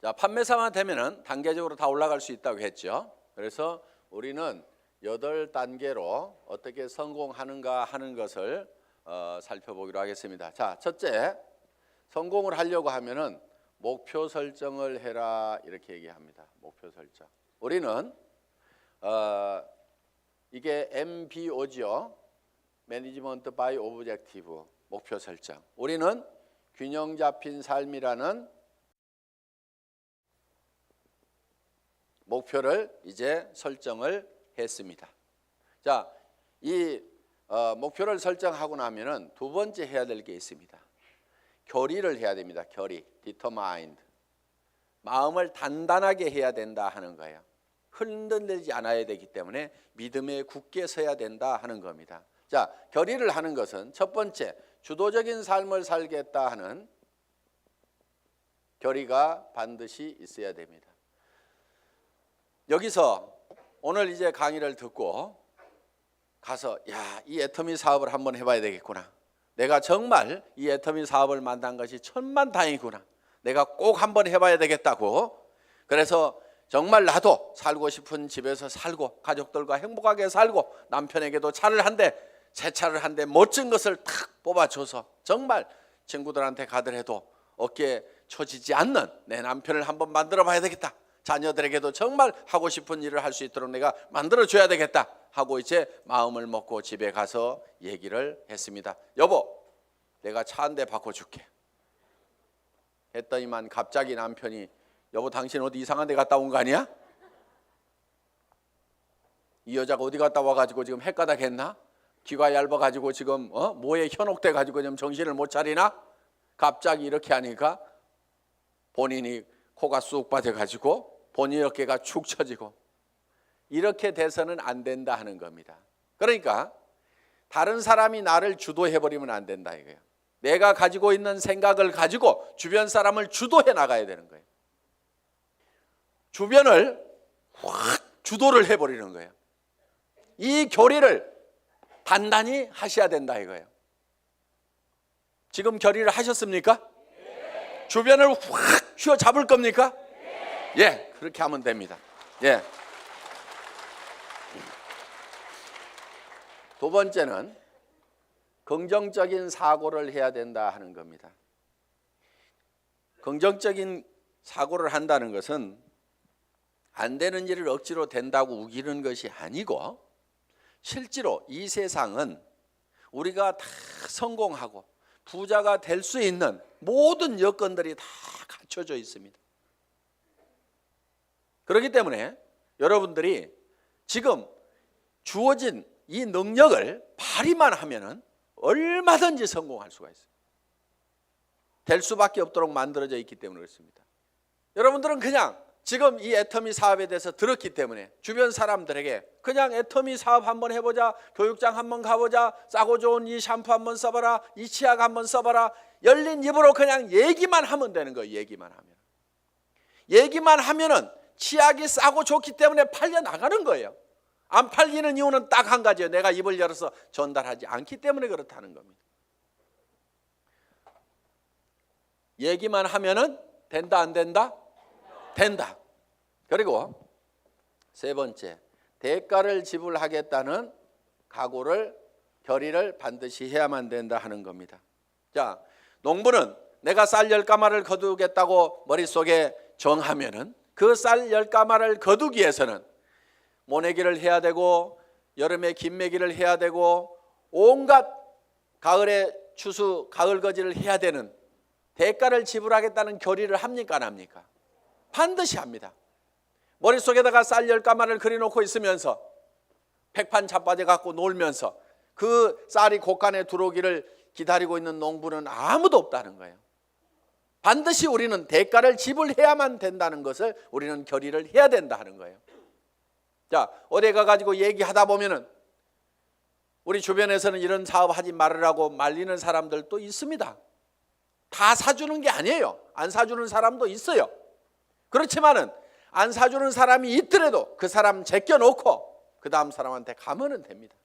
자, 판매사만 되면은 단계적으로 다 올라갈 수 있다고 했죠. 그래서 우리는 8단계로 어떻게 성공하는가 하는 것을 살펴보기로 하겠습니다. 자, 첫째, 성공을 하려고 하면은 목표 설정을 해라 이렇게 얘기합니다. 목표 설정. 우리는 이게 MBO죠. Management by Objective, 목표 설정. 우리는 균형 잡힌 삶이라는 목표를 이제 설정을 했습니다. 자, 이 목표를 설정하고 나면은 두 번째 해야 될 게 있습니다. 결의를 해야 됩니다. 결의, determined. 마음을 단단하게 해야 된다 하는 거예요. 흔들리지 않아야 되기 때문에 믿음에 굳게 서야 된다 하는 겁니다. 자, 결의를 하는 것은 첫 번째, 주도적인 삶을 살겠다 하는 결의가 반드시 있어야 됩니다. 여기서 오늘 이제 강의를 듣고 가서 이 애터미 사업을 한번 해봐야 되겠구나. 내가 정말 이 애터미 사업을 만난 것이 천만다행이구나. 내가 꼭 한번 해봐야 되겠다고. 그래서 정말 나도 살고 싶은 집에서 살고 가족들과 행복하게 살고 남편에게도 차를 한 대, 새 차를 한 대 멋진 것을 탁 뽑아줘서 정말 친구들한테 가더라도 어깨에 처지지 않는 내 남편을 한번 만들어 봐야 되겠다. 자녀들에게도 정말 하고 싶은 일을 할 수 있도록 내가 만들어줘야 되겠다 하고 이제 마음을 먹고 집에 가서 얘기를 했습니다. 여보, 내가 차 한 대 바꿔줄게 했더니만 갑자기 남편이 여보, 당신 어디 이상한 데 갔다 온 거 아니야? 이 여자가 어디 갔다 와가지고 지금 헷가닥 했나? 귀가 얇아가지고 지금 뭐에 현혹돼 가지고 지금 정신을 못 차리나? 갑자기 이렇게 하니까 본인이 코가 쑥 빠져가지고 본인 어깨가 축 처지고 이렇게 돼서는 안 된다 하는 겁니다. 그러니까 다른 사람이 나를 주도해버리면 안 된다 이거예요. 내가 가지고 있는 생각을 가지고 주변 사람을 주도해 나가야 되는 거예요. 주변을 확 주도를 해버리는 거예요. 이 결의를 단단히 하셔야 된다 이거예요. 지금 결의를 하셨습니까? 네. 주변을 확 휘어잡을 겁니까? 네. 예, 그렇게 하면 됩니다. 예. 두 번째는 긍정적인 사고를 해야 된다 하는 겁니다. 긍정적인 사고를 한다는 것은 안 되는 일을 억지로 된다고 우기는 것이 아니고 실제로 이 세상은 우리가 다 성공하고 부자가 될 수 있는 모든 여건들이 다 갖춰져 있습니다. 그렇기 때문에 여러분들이 지금 주어진 이 능력을 발휘만 하면은 얼마든지 성공할 수가 있어요. 될 수밖에 없도록 만들어져 있기 때문에 그렇습니다. 여러분들은 그냥 지금 이 애터미 사업에 대해서 들었기 때문에 주변 사람들에게 그냥 애터미 사업 한번 해보자, 교육장 한번 가보자, 싸고 좋은 이 샴푸 한번 써봐라, 이 치약 한번 써봐라, 열린 입으로 그냥 얘기만 하면 되는 거예요. 얘기만 하면은 치약이 싸고 좋기 때문에 팔려 나가는 거예요. 안 팔리는 이유는 딱 한 가지예요. 내가 입을 열어서 전달하지 않기 때문에 그렇다는 겁니다. 얘기만 하면은 된다 안 된다? 된다. 그리고 세 번째, 대가를 지불하겠다는 각오를 결의를 반드시 해야만 된다 하는 겁니다. 자, 농부는 내가 쌀 10가마를 거두겠다고 머릿속에 정하면은 그 쌀 10가마를 거두기 위해서는 모내기를 해야 되고 여름에 김매기를 해야 되고 온갖 가을에 추수 가을거지를 해야 되는 대가를 지불하겠다는 결의를 합니까 안 합니까? 반드시 합니다. 머릿속에다가 쌀 10가마를 그려놓고 있으면서 백판 자빠져 갖고 놀면서 그 쌀이 곳간에 들어오기를 기다리고 있는 농부는 아무도 없다는 거예요. 반드시 우리는 대가를 지불해야만 된다는 것을 우리는 결의를 해야 된다 하는 거예요. 자, 어디 가가지고 얘기하다 보면은 우리 주변에서는 이런 사업 하지 말으라고 말리는 사람들도 있습니다. 다 사주는 게 아니에요. 안 사주는 사람도 있어요. 그렇지만은 안 사주는 사람이 있더라도 그 사람 제껴놓고 그 다음 사람한테 가면은 됩니다.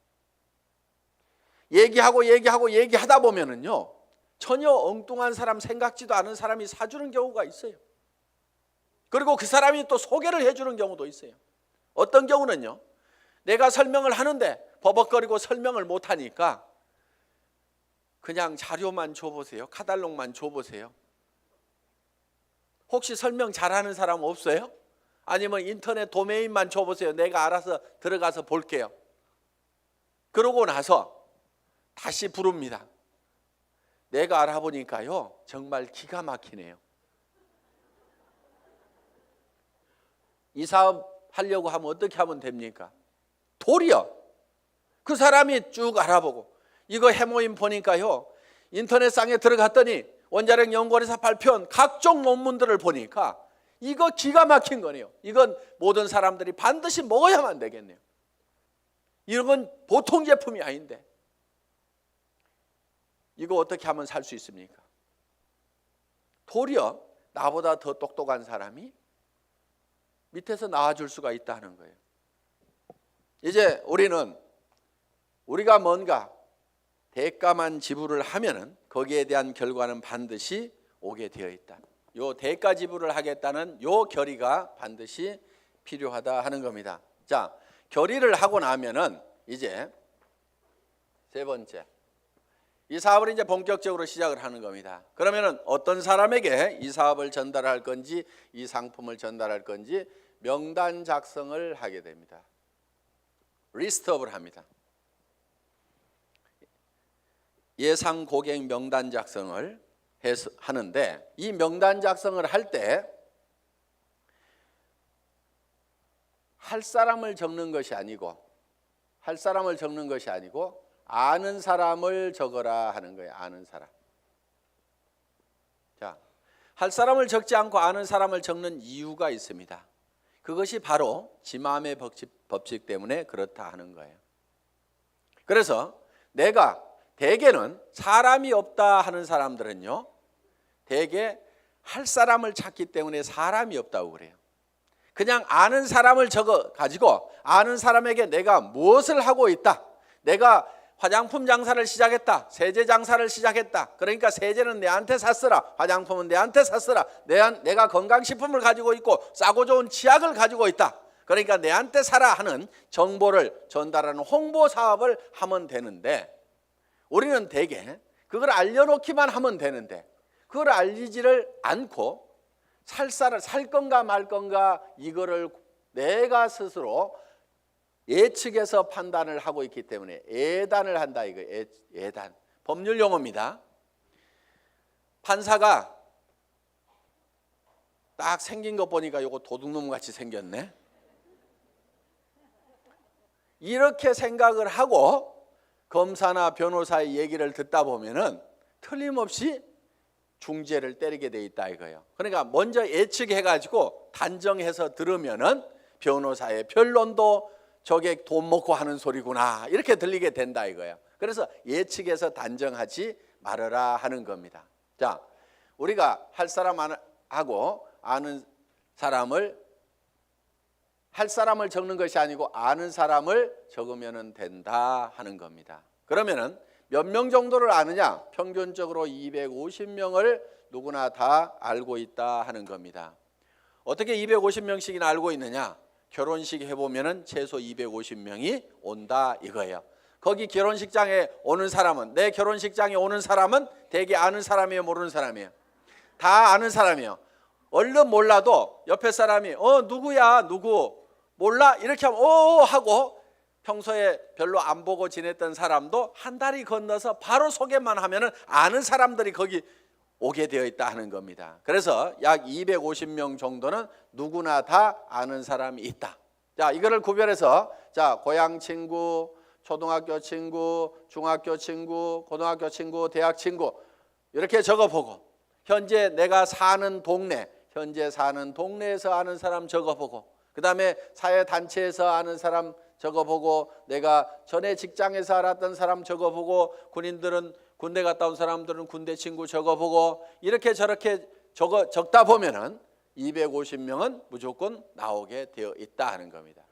얘기하다 보면은요 전혀 엉뚱한 사람, 생각지도 않은 사람이 사주는 경우가 있어요. 그리고 그 사람이 또 소개를 해주는 경우도 있어요. 어떤 경우는요, 내가 설명을 하는데 버벅거리고 설명을 못하니까 그냥 자료만 줘보세요. 카탈로그만 줘보세요. 혹시 설명 잘하는 사람 없어요? 아니면 인터넷 도메인만 줘보세요. 내가 알아서 들어가서 볼게요. 그러고 나서 다시 부릅니다. 내가 알아보니까요, 정말 기가 막히네요. 이 사업 하려고 하면 어떻게 하면 됩니까? 도리어 그 사람이 쭉 알아보고, 이거 해모임 보니까요, 인터넷상에 들어갔더니 원자력 연구원에서 발표한 각종 논문들을 보니까 이거 기가 막힌 거네요. 이건 모든 사람들이 반드시 먹어야만 되겠네요. 이런 건 보통 제품이 아닌데 이거 어떻게 하면 살 수 있습니까? 도리어 나보다 더 똑똑한 사람이 밑에서 나와줄 수가 있다는 거예요. 이제 우리가 뭔가 대가만 지불을 하면은 거기에 대한 결과는 반드시 오게 되어 있다. 요 대가 지불을 하겠다는 요 결의가 반드시 필요하다 하는 겁니다. 자, 결의를 하고 나면은 이제 세 번째, 이 사업을 이제 본격적으로 시작을 하는 겁니다. 그러면은 어떤 사람에게 이 사업을 전달할 건지, 이 상품을 전달할 건지 명단 작성을 하게 됩니다. 리스트업을 합니다. 예상 고객 명단 작성을 하는데, 이 명단 작성을 할 때 할 사람을 적는 것이 아니고 아는 사람을 적어라 하는 거예요. 아는 사람. 자, 할 사람을 적지 않고 아는 사람을 적는 이유가 있습니다. 그것이 바로 지마음의 법칙 때문에 그렇다 하는 거예요. 그래서 내가 대개는 사람이 없다 하는 사람들은요, 대개 할 사람을 찾기 때문에 사람이 없다고 그래요. 그냥 아는 사람을 적어 가지고 아는 사람에게 내가 무엇을 하고 있다, 내가 화장품 장사를 시작했다, 세제 장사를 시작했다, 그러니까 세제는 내한테 샀으라, 화장품은 내한테 샀으라, 내가 건강식품을 가지고 있고 싸고 좋은 치약을 가지고 있다, 그러니까 내한테 사라 하는 정보를 전달하는 홍보 사업을 하면 되는데, 우리는 대개 그걸 알려놓기만 하면 되는데 그걸 알리지를 않고 살 건가 말 건가 이거를 내가 스스로 예측해서 판단을 하고 있기 때문에 예단을 한다, 이거 예단. 법률 용어입니다. 판사가 딱 생긴 거 보니까 이거 도둑놈 같이 생겼네, 이렇게 생각을 하고 검사나 변호사의 얘기를 듣다 보면은 틀림없이 중죄를 때리게 돼 있다 이거예요. 그러니까 먼저 예측해가지고 단정해서 들으면은 변호사의 변론도 저게 돈 먹고 하는 소리구나 이렇게 들리게 된다 이거예요. 그래서 예측해서 단정하지 말아라 하는 겁니다. 자, 우리가 할 사람하고 아는 사람을, 할 사람을 적는 것이 아니고 아는 사람을 적으면 된다 하는 겁니다. 그러면은 몇 명 정도를 아느냐? 평균적으로 250명을 누구나 다 알고 있다 하는 겁니다. 어떻게 250명씩이나 알고 있느냐? 결혼식 해보면은 최소 250명이 온다 이거예요. 거기 결혼식장에 오는 사람은, 내 결혼식장에 오는 사람은 대개 아는 사람이에요, 모르는 사람이에요? 다 아는 사람이에요. 얼른 몰라도 옆에 사람이 누구야, 누구 몰라? 이렇게 하면 하고, 평소에 별로 안 보고 지냈던 사람도 한 다리 건너서 바로 소개만 하면은 아는 사람들이 거기 오게 되어 있다 하는 겁니다. 그래서 약 250명 정도는 누구나 다 아는 사람이 있다. 자, 이거를 구별해서, 자, 고향 친구, 초등학교 친구, 중학교 친구, 고등학교 친구, 대학 친구 이렇게 적어보고, 현재 내가 사는 동네, 현재 사는 동네에서 아는 사람 적어보고, 그 다음에 사회단체에서 아는 사람 적어보고, 내가 전에 직장에서 알았던 사람 적어보고, 군인들은 군대 갔다 온 사람들은 군대 친구 적어보고, 이렇게 저렇게 적다 보면은 250명은 무조건 나오게 되어 있다 하는 겁니다.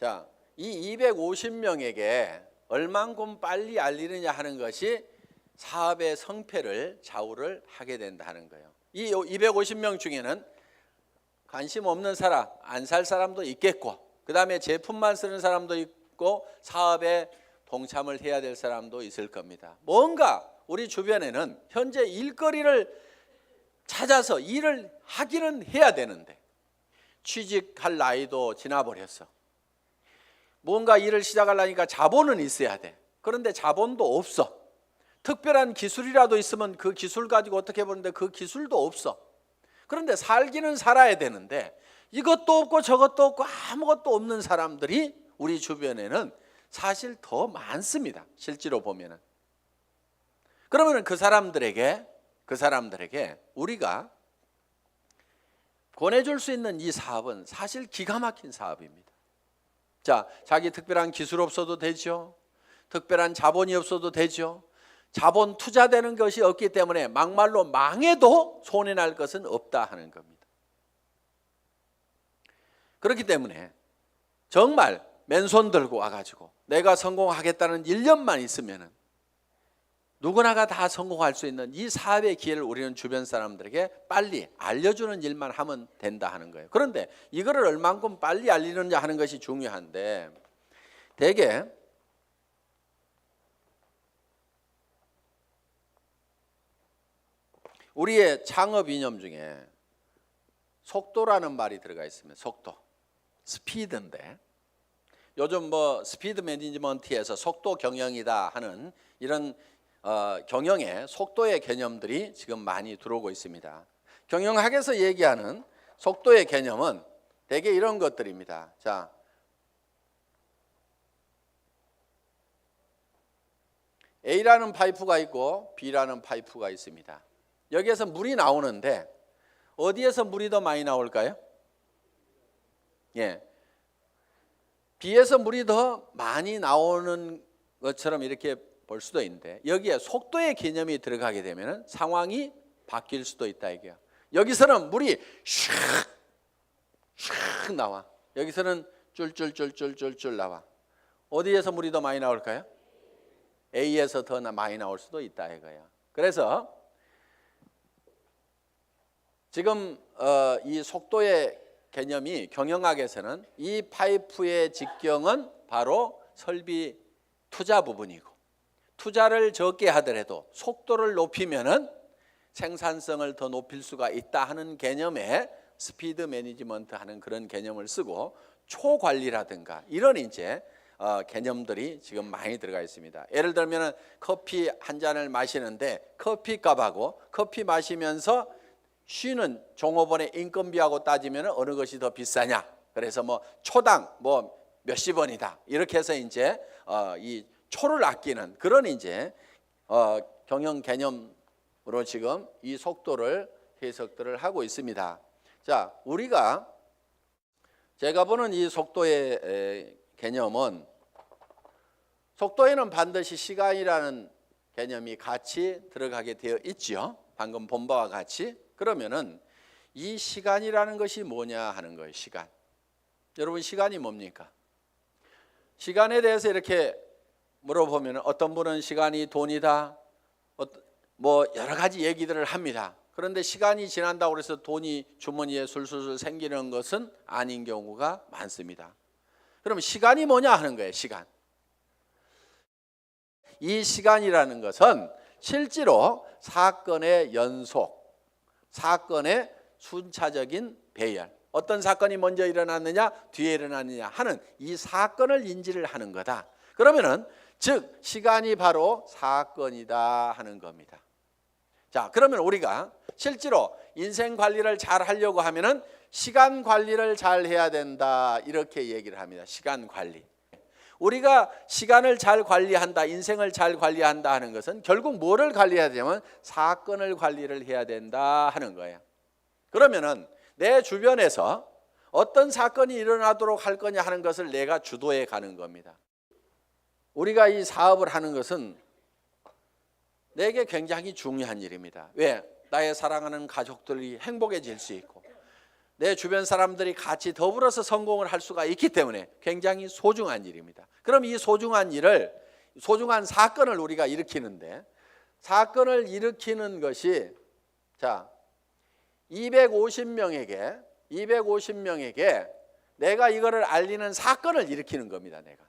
자, 이 250명에게 얼만큼 빨리 알리느냐 하는 것이 사업의 성패를 좌우를 하게 된다는 거예요. 이 250명 중에는 관심 없는 사람, 안 살 사람도 있겠고, 그 다음에 제품만 쓰는 사람도 있고, 사업에 동참을 해야 될 사람도 있을 겁니다. 뭔가 우리 주변에는 현재 일거리를 찾아서 일을 하기는 해야 되는데 취직할 나이도 지나버렸어. 뭔가 일을 시작하려니까 자본은 있어야 돼. 그런데 자본도 없어. 특별한 기술이라도 있으면 그 기술 가지고 어떻게 보는데 그 기술도 없어. 그런데 살기는 살아야 되는데 이것도 없고 저것도 없고 아무것도 없는 사람들이 우리 주변에는 사실 더 많습니다. 실제로 보면은. 그러면 그 사람들에게 우리가 권해줄 수 있는 이 사업은 사실 기가 막힌 사업입니다. 자, 자기 특별한 기술 없어도 되죠. 특별한 자본이 없어도 되죠. 자본 투자되는 것이 없기 때문에 막말로 망해도 손해날 것은 없다 하는 겁니다. 그렇기 때문에 정말 맨손 들고 와가지고 내가 성공하겠다는 1년만 있으면은 누구나가 다 성공할 수 있는 이 사업의 기회를 우리는 주변 사람들에게 빨리 알려주는 일만 하면 된다 하는 거예요. 그런데 이거를 얼만큼 빨리 알리느냐 하는 것이 중요한데 대개 우리의 창업 이념 중에 속도라는 말이 들어가 있습니다. 속도, 스피드인데 요즘 뭐 스피드 매니지먼트에서 속도 경영이다 하는 이런 경영의 속도의 개념들이 지금 많이 들어오고 있습니다. 경영학에서 얘기하는 속도의 개념은 대개 이런 것들입니다. 자, A라는 파이프가 있고 B라는 파이프가 있습니다. 여기에서 물이 나오는데 어디에서 물이 더 많이 나올까요? 예, B에서 물이 더 많이 나오는 것처럼 이렇게 볼 수도 있는데 여기에 속도의 개념이 들어가게 되면 상황이 바뀔 수도 있다 이게요. 여기서는 물이 슉 나와. 여기서는 쫄쫄쫄쫄쫄쫄 나와. 어디에서 물이 더 많이 나올까요? A에서 더 많이 나올 수도 있다 이거예요. 그래서 지금 이 속도의 개념이 경영학에서는 이 파이프의 직경은 바로 설비 투자 부분이고 투자를 적게 하더라도 속도를 높이면은 생산성을 더 높일 수가 있다 하는 개념의 스피드 매니지먼트 하는 그런 개념을 쓰고 초관리라든가 이런 이제 개념들이 지금 많이 들어가 있습니다. 예를 들면 커피 한 잔을 마시는데 커피 값하고 커피 마시면서 쉬는 종업원의 인건비하고 따지면 어느 것이 더 비싸냐? 그래서 뭐 초당 뭐 몇십 원이다. 이렇게 해서 이제 이 초를 아끼는 그런 이제 경영 개념으로 지금 이 속도를 해석들을 하고 있습니다. 자, 우리가 제가 보는 이 속도의 개념은 속도에는 반드시 시간이라는 개념이 같이 들어가게 되어 있죠. 방금 본 바와 같이. 그러면은 이 시간이라는 것이 뭐냐 하는 거예요. 시간. 여러분 시간이 뭡니까? 시간에 대해서 이렇게 물어보면 어떤 분은 시간이 돈이다. 뭐 여러 가지 얘기들을 합니다. 그런데 시간이 지난다고 해서 돈이 주머니에 술술술 생기는 것은 아닌 경우가 많습니다. 그럼 시간이 뭐냐 하는 거예요. 시간. 이 시간이라는 것은 실제로 사건의 연속, 사건의 순차적인 배열, 어떤 사건이 먼저 일어났느냐 뒤에 일어났느냐 하는 이 사건을 인지를 하는 거다. 그러면은 즉 시간이 바로 사건이다 하는 겁니다. 자, 그러면 우리가 실제로 인생 관리를 잘 하려고 하면은 시간 관리를 잘 해야 된다 이렇게 얘기를 합니다. 시간 관리. 우리가 시간을 잘 관리한다, 인생을 잘 관리한다 하는 것은 결국 뭐를 관리해야 되냐면 사건을 관리를 해야 된다 하는 거예요. 그러면은 내 주변에서 어떤 사건이 일어나도록 할 거냐 하는 것을 내가 주도해 가는 겁니다. 우리가 이 사업을 하는 것은 내게 굉장히 중요한 일입니다. 왜? 나의 사랑하는 가족들이 행복해질 수 있고 내 주변 사람들이 같이 더불어서 성공을 할 수가 있기 때문에 굉장히 소중한 일입니다. 그럼 이 소중한 일을, 소중한 사건을 우리가 일으키는데 사건을 일으키는 것이 자 250명에게 250명에게 내가 이거를 알리는 사건을 일으키는 겁니다. 내가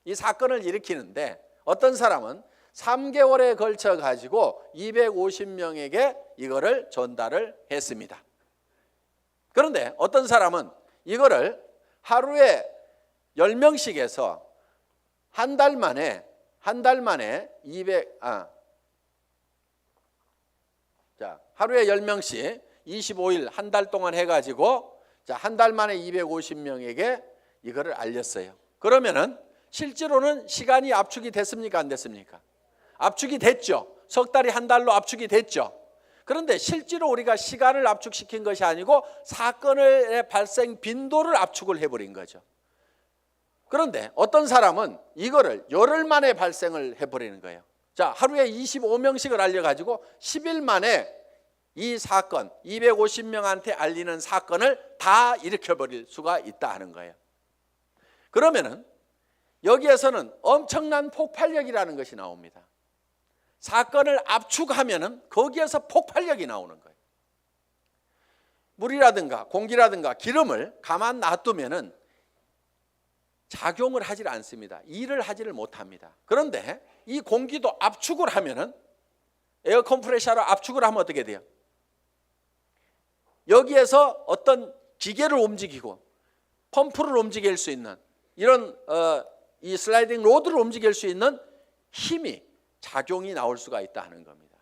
이 사건을 일으키는데 어떤 사람은 3개월에 걸쳐 가지고 250명에게 이거를 전달을 했습니다. 그런데 어떤 사람은 이거를 하루에 10명씩 해서 한 달 만에 200 하루에 10명씩 25일 한 달 동안 해가지고 한 달 만에 250명에게 이거를 알렸어요. 그러면은 실제로는 시간이 압축이 됐습니까? 안 됐습니까? 압축이 됐죠. 석 달이 한 달로 압축이 됐죠. 그런데 실제로 우리가 시간을 압축시킨 것이 아니고 사건의 발생 빈도를 압축을 해버린 거죠. 그런데 어떤 사람은 이거를 열흘 만에 발생을 해버리는 거예요. 자, 하루에 25명씩을 알려가지고 10일 만에 이 사건, 250명한테 알리는 사건을 다 일으켜버릴 수가 있다 하는 거예요. 그러면은 여기에서는 엄청난 폭발력이라는 것이 나옵니다. 사건을 압축하면은 거기에서 폭발력이 나오는 거예요. 물이라든가 공기라든가 기름을 가만 놔두면은 작용을 하질 않습니다. 일을 하지를 못합니다. 그런데 이 공기도 압축을 하면은 에어 컴프레셔로 압축을 하면 어떻게 돼요? 여기에서 어떤 기계를 움직이고 펌프를 움직일 수 있는 이런 이 슬라이딩 로드를 움직일 수 있는 힘이 작용이 나올 수가 있다 하는 겁니다.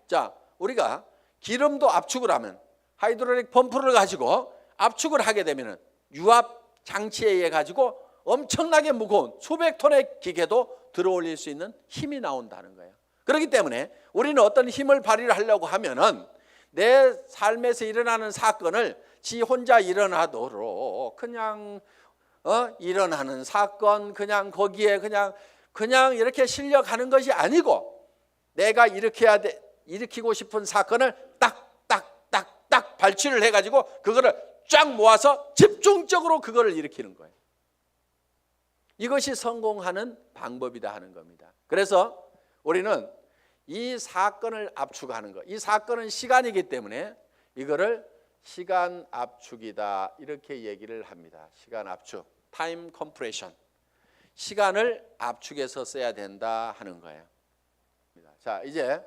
자, 우리가 기름도 압축을 하면 하이드롤릭 펌프를 가지고 압축을 하게 되면은 유압 장치에 의해 가지고 엄청나게 무거운 수백 톤의 기계도 들어올릴 수 있는 힘이 나온다는 거예요. 그렇기 때문에 우리는 어떤 힘을 발휘를 하려고 하면은 내 삶에서 일어나는 사건을 지 혼자 일어나도록 그냥 일어나는 사건 그냥 거기에 그냥 이렇게 실려가는 것이 아니고 내가 일으키고 싶은 사건을 딱 발치를 해가지고 그거를 쫙 모아서 집중적으로 그거를 일으키는 거예요. 이것이 성공하는 방법이다 하는 겁니다. 그래서 우리는 이 사건을 압축하는 것, 이 사건은 시간이기 때문에 이거를 시간 압축이다 이렇게 얘기를 합니다. 시간 압축, 타임 컴프레션. 시간을 압축해서 써야 된다 하는 거예요. 자, 이제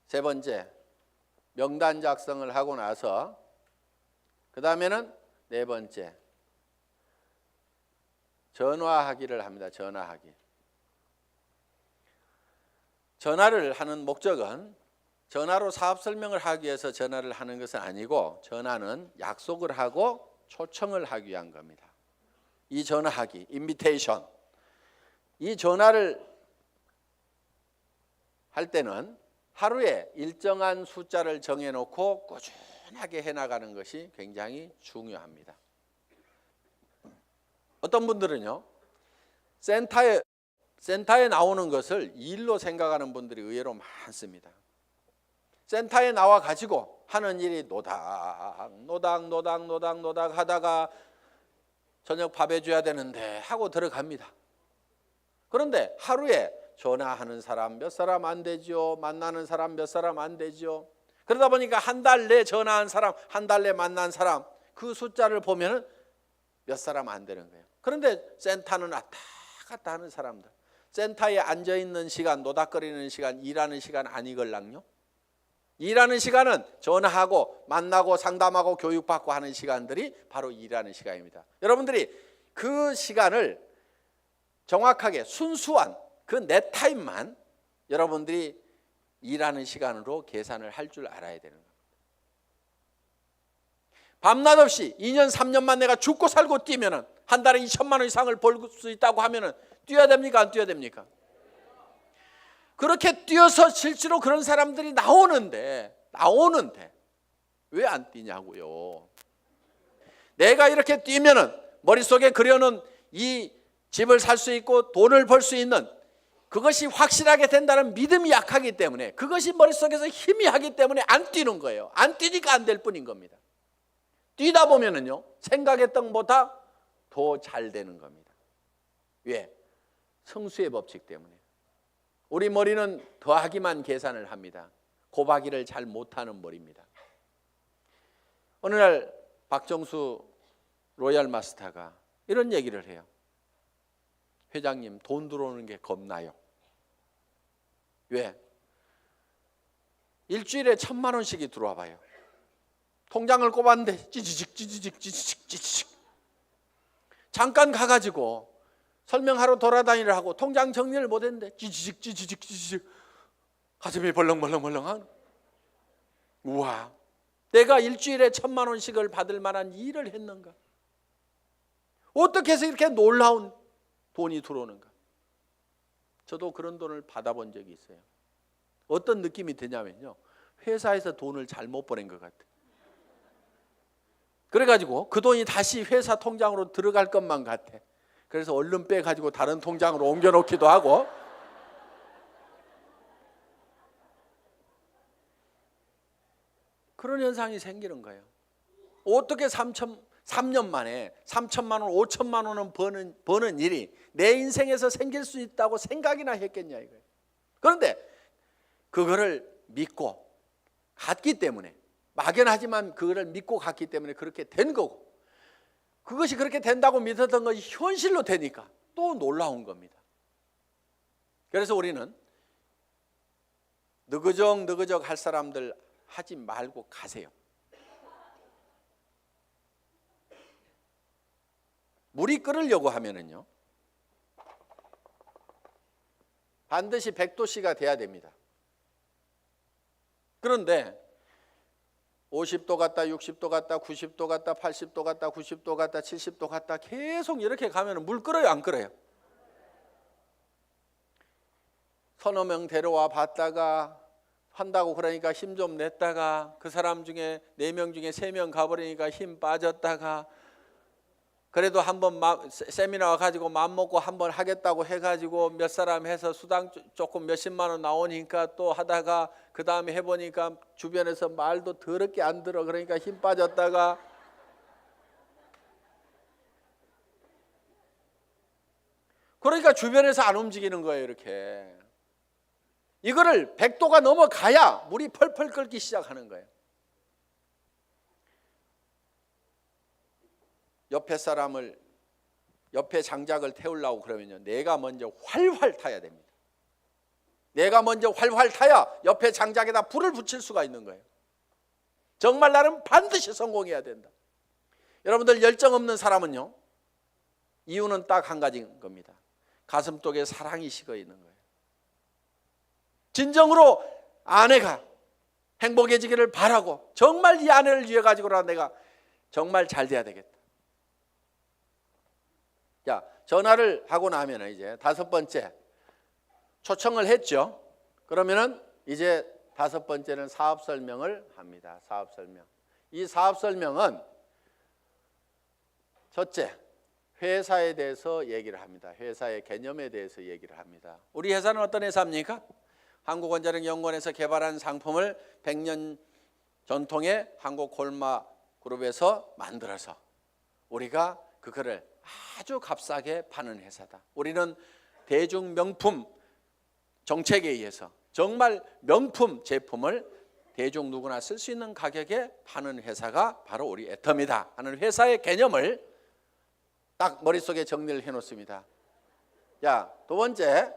세 번째 명단 작성을 하고 나서 그 다음에는 네 번째 전화하기를 합니다. 전화하기. 전화를 하는 목적은 전화로 사업 설명을 하기 위해서 전화를 하는 것은 아니고 전화는 약속을 하고 초청을 하기 위한 겁니다. 이 전화하기, 인비테이션. 이 전화를 할 때는 하루에 일정한 숫자를 정해놓고 꾸준하게 해나가는 것이 굉장히 중요합니다. 어떤 분들은요, 센터에 나오는 것을 일로 생각하는 분들이 의외로 많습니다. 센터에 나와 가지고 하는 일이 노닥 하다가 저녁 밥 해줘야 되는데 하고 들어갑니다. 그런데 하루에 전화하는 사람 몇 사람 안 되죠. 만나는 사람 몇 사람 안 되죠. 그러다 보니까 한 달 내 전화한 사람, 한 달 내 만난 사람 그 숫자를 보면은 몇 사람 안 되는 거예요. 그런데 센터는 왔다 갔다 하는 사람들, 센터에 앉아있는 시간, 노닥거리는 시간, 일하는 시간 아니걸랑요? 일하는 시간은 전화하고 만나고 상담하고 교육받고 하는 시간들이 바로 일하는 시간입니다. 여러분들이 그 시간을 정확하게 순수한 그 내 타임만 여러분들이 일하는 시간으로 계산을 할 줄 알아야 되는 겁니다. 밤낮 없이 2년 3년만 내가 죽고 살고 뛰면은 한 달에 2천만 원 이상을 벌 수 있다고 하면은 뛰어야 됩니까? 안 뛰어야 됩니까? 그렇게 뛰어서 실제로 그런 사람들이 나오는데 왜 안 뛰냐고요. 내가 이렇게 뛰면은 머릿속에 그려놓은 이 집을 살 수 있고 돈을 벌 수 있는 그것이 확실하게 된다는 믿음이 약하기 때문에 그것이 머릿속에서 희미하기 때문에 안 뛰는 거예요. 안 뛰니까 안 될 뿐인 겁니다. 뛰다 보면은요, 생각했던 것보다 더 잘 되는 겁니다. 왜? 성수의 법칙 때문에. 우리 머리는 더하기만 계산을 합니다. 곱하기를 잘 못하는 머리입니다. 어느 날 박정수 로얄 마스터가 이런 얘기를 해요. 회장님, 돈 들어오는 게 겁나요. 왜? 일주일에 1,000만 원씩이 들어와 봐요. 통장을 꼽았는데 찌지직 잠깐 가가지고 설명하러 돌아다니려 하고 통장 정리를 못했는데 찌지직 가슴이 벌렁벌렁한. 우와, 내가 일주일에 1,000만 원씩을 받을 만한 일을 했는가? 어떻게 해서 이렇게 놀라운 돈이 들어오는가? 저도 그런 돈을 받아본 적이 있어요. 어떤 느낌이 드냐면요, 회사에서 돈을 잘못 보낸 것 같아요. 그래가지고 그 돈이 다시 회사 통장으로 들어갈 것만 같아. 그래서 얼른 빼가지고 다른 통장으로 옮겨놓기도 하고. 그런 현상이 생기는 거예요. 어떻게 3년 만에 3천만 원, 5천만 원은 버는 일이 내 인생에서 생길 수 있다고 생각이나 했겠냐 이거예요. 그런데 그거를 믿고 갔기 때문에, 막연하지만 그거를 믿고 갔기 때문에 그렇게 된 거고, 그것이 그렇게 된다고 믿었던 것이 현실로 되니까 또 놀라운 겁니다. 그래서 우리는 느그적 할 사람들 하지 말고 가세요. 물이 끓으려고 하면은요, 반드시 100도씨가 돼야 됩니다. 그런데 50도 갔다 60도 갔다 90도 갔다 80도 갔다 90도 갔다 70도 갔다 계속 이렇게 가면 물 끓어요, 안 끓어요? 서너 명 데려와 봤다가 한다고 그러니까 힘 좀 냈다가 그 사람 중에 4명 중에 3명 가버리니까 힘 빠졌다가, 그래도 한번 세미나 와가지고 맘먹고 한번 하겠다고 해가지고 몇 사람 해서 수당 조금 몇십만 원 나오니까 또 하다가 그 다음에 해보니까 주변에서 말도 더럽게 안 들어. 그러니까 힘 빠졌다가, 그러니까 주변에서 안 움직이는 거예요. 이렇게 이거를 100도가 넘어가야 물이 펄펄 끓기 시작하는 거예요. 옆에 장작을 태우려고 그러면요, 내가 먼저 활활 타야 됩니다. 내가 먼저 활활 타야 옆에 장작에다 불을 붙일 수가 있는 거예요. 정말 나는 반드시 성공해야 된다. 여러분들, 열정 없는 사람은요, 이유는 딱 한 가지인 겁니다. 가슴속에 사랑이 식어 있는 거예요. 진정으로 아내가 행복해지기를 바라고, 정말 이 아내를 위해 가지고라 내가 정말 잘 돼야 되겠다. 자, 전화를 하고 나면 이제 5번째 초청을 했죠. 그러면은 이제 5번째는 사업 설명을 합니다. 사업 설명. 이 사업 설명은 첫째, 회사에 대해서 얘기를 합니다. 회사의 개념에 대해서 얘기를 합니다. 우리 회사는 어떤 회사입니까? 한국원자력연구원에서 개발한 상품을 100년 전통의 한국콜마그룹에서 만들어서 우리가 그거를 아주 값싸게 파는 회사다. 우리는 대중 명품 정책에 의해서 정말 명품 제품을 대중 누구나 쓸 수 있는 가격에 파는 회사가 바로 우리 애터미다 하는 회사의 개념을 딱 머릿속에 정리를 해놓습니다. 자, 두 번째,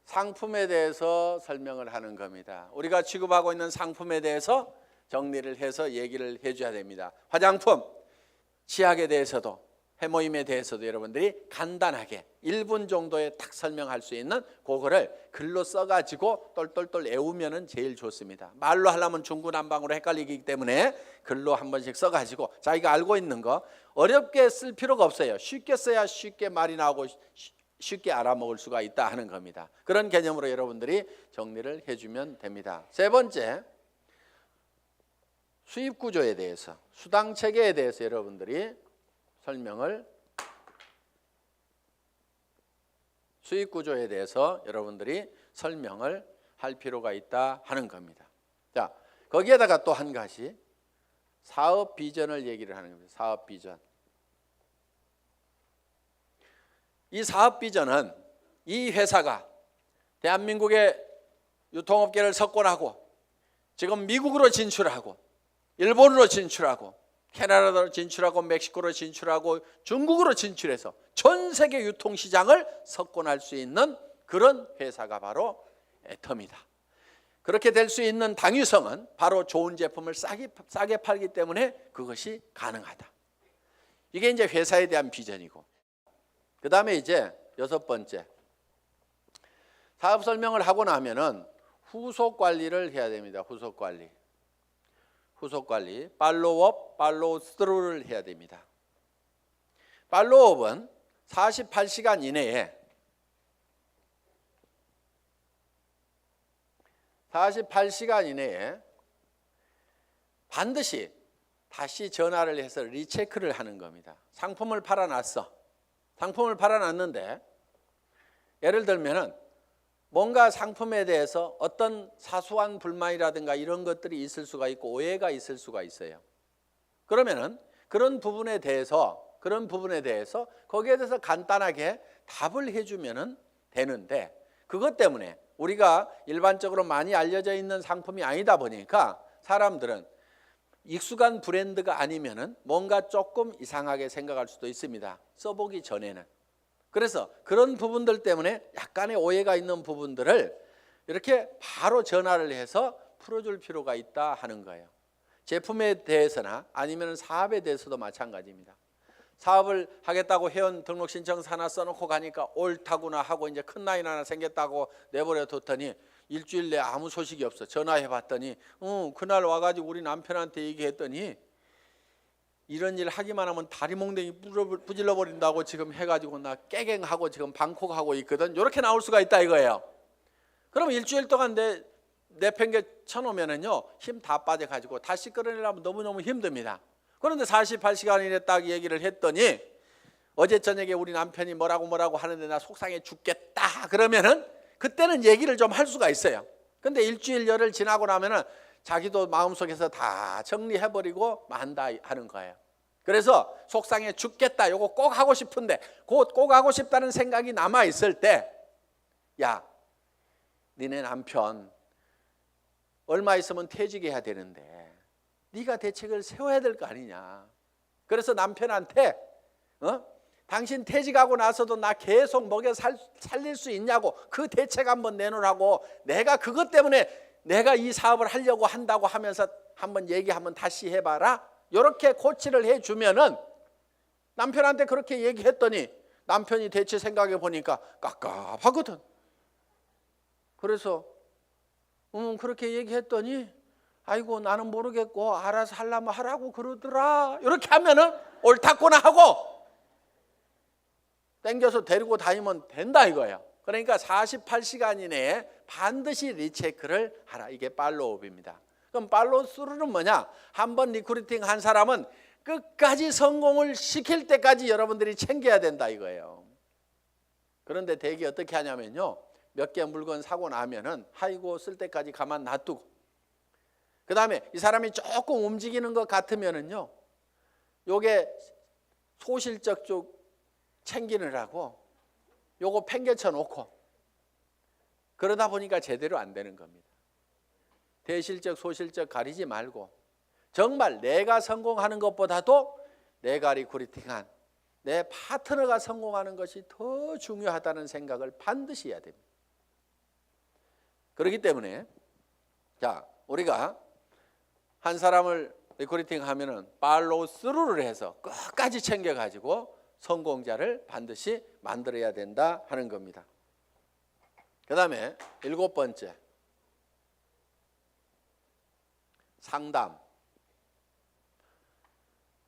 상품에 대해서 설명을 하는 겁니다. 우리가 취급하고 있는 상품에 대해서 정리를 해서 얘기를 해줘야 됩니다. 화장품, 치약에 대해서도 해모임에 대해서도 여러분들이 간단하게 1분 정도에 딱 설명할 수 있는 그거를 글로 써가지고 똘똘똘 외우면 제일 좋습니다. 말로 하려면 중구난방으로 헷갈리기 때문에 글로 한 번씩 써가지고 자기가 알고 있는 거 어렵게 쓸 필요가 없어요. 쉽게 써야 쉽게 말이 나오고 쉽게 알아먹을 수가 있다 하는 겁니다. 그런 개념으로 여러분들이 정리를 해주면 됩니다. 세 번째, 수입 구조에 대해서, 수당 체계에 대해서 여러분들이 설명을, 수입 구조에 대해서 여러분들이 설명을 할 필요가 있다 하는 겁니다. 자, 거기에다가 또 한 가지 사업 비전을 얘기를 하는 겁니다. 사업 비전. 이 사업 비전은 이 회사가 대한민국의 유통업계를 석권하고 지금 미국으로 진출하고 일본으로 진출하고 캐나다로 진출하고 멕시코로 진출하고 중국으로 진출해서 전 세계 유통시장을 석권할 수 있는 그런 회사가 바로 애텀이다. 그렇게 될 수 있는 당위성은 바로 좋은 제품을 싸게 팔기 때문에 그것이 가능하다. 이게 이제 회사에 대한 비전이고, 그 다음에 이제 6번째, 사업 설명을 하고 나면은 후속 관리를 해야 됩니다. 후속 관리, 팔로우업, 팔로우 스루를 해야 됩니다. 팔로우업은 48시간 이내에 48시간 이내에 반드시 다시 전화를 해서 리체크를 하는 겁니다. 상품을 팔아놨어. 상품을 팔아놨는데 예를 들면은 뭔가 상품에 대해서 어떤 사소한 불만이라든가 이런 것들이 있을 수가 있고 오해가 있을 수가 있어요. 그러면은 그런 부분에 대해서 거기에 대해서 간단하게 답을 해주면은 되는데, 그것 때문에 우리가 일반적으로 많이 알려져 있는 상품이 아니다 보니까 사람들은 익숙한 브랜드가 아니면은 뭔가 조금 이상하게 생각할 수도 있습니다. 써보기 전에는. 그래서 그런 부분들 때문에 약간의 오해가 있는 부분들을 이렇게 바로 전화를 해서 풀어줄 필요가 있다 하는 거예요. 제품에 대해서나 아니면 사업에 대해서도 마찬가지입니다. 사업을 하겠다고 회원 등록 신청서 하나 써놓고 가니까 옳다구나 하고 이제 큰 라인 하나 생겼다고 내버려 뒀더니 일주일 내에 아무 소식이 없어. 전화해 봤더니 그날 와가지고 우리 남편한테 얘기했더니 이런 일 하기만 하면 다리 몽댕이 부질러 버린다고 지금 해가지고 나 깨갱하고 지금 방콕하고 있거든. 이렇게 나올 수가 있다 이거예요. 그럼 일주일 동안 내팽개 쳐놓으면은요 힘 다 빠져가지고 다시 끌어내려면 너무너무 힘듭니다. 그런데 48시간 이내 딱 얘기를 했더니 어제 저녁에 우리 남편이 뭐라고 하는데 나 속상해 죽겠다 그러면은 그때는 얘기를 좀 할 수가 있어요. 근데 일주일 열흘 지나고 나면은 자기도 마음속에서 다 정리해버리고 만다 하는 거예요. 그래서 속상해 죽겠다 요거 꼭 하고 싶은데 꼭 하고 싶다는 생각이 남아있을 때, 야 니네 남편 얼마 있으면 퇴직해야 되는데 네가 대책을 세워야 될 거 아니냐. 그래서 남편한테 당신 퇴직하고 나서도 나 계속 먹여 살릴 수 있냐고 그 대책 한번 내놓으라고, 내가 그것 때문에 내가 이 사업을 하려고 한다고 하면서 한번 얘기 한번 다시 해봐라. 이렇게 코치를 해주면은 남편한테 그렇게 얘기했더니 남편이 대체 생각해 보니까 깝깝하거든. 그래서 그렇게 얘기했더니 아이고 나는 모르겠고 알아서 하려면 하라고 그러더라. 이렇게 하면은 옳다구나 하고 땡겨서 데리고 다니면 된다 이거예요. 그러니까 48시간 이내에 반드시 리체크를 하라. 이게 팔로우업입니다. 그럼 팔로우 스루는 뭐냐? 한번 리크루팅 한 사람은 끝까지 성공을 시킬 때까지 여러분들이 챙겨야 된다 이거예요. 그런데 대개 어떻게 하냐면요, 몇 개 물건 사고 나면은 아이고 쓸 때까지 가만 놔두고, 그 다음에 이 사람이 조금 움직이는 것 같으면은요 요게 소실적 쪽 챙기느라고 요거 팽개쳐 놓고 그러다 보니까 제대로 안 되는 겁니다. 대실적 소실적 가리지 말고 정말 내가 성공하는 것보다도 내가 리크루팅한 내 파트너가 성공하는 것이 더 중요하다는 생각을 반드시 해야 됩니다. 그렇기 때문에 자 우리가 한 사람을 리크루팅하면은 팔로우 스루를 해서 끝까지 챙겨가지고 성공자를 반드시 만들어야 된다 하는 겁니다. 그 다음에 7번째, 상담,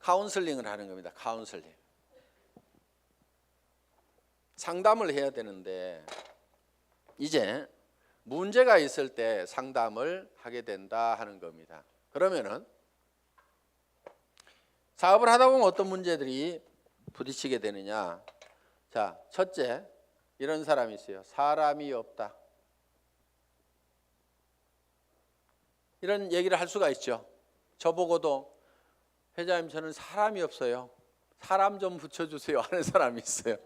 카운슬링을 하는 겁니다. 카운슬링. 상담을 해야 되는데 이제 문제가 있을 때 상담을 하게 된다 하는 겁니다. 그러면은 사업을 하다 보면 어떤 문제들이 부딪히게 되느냐. 자, 첫째, 이런 사람이 있어요. 사람이 없다. 이런 얘기를 할 수가 있죠. 저보고도 회장님 저는 사람이 없어요. 사람 좀 붙여주세요 하는 사람이 있어요.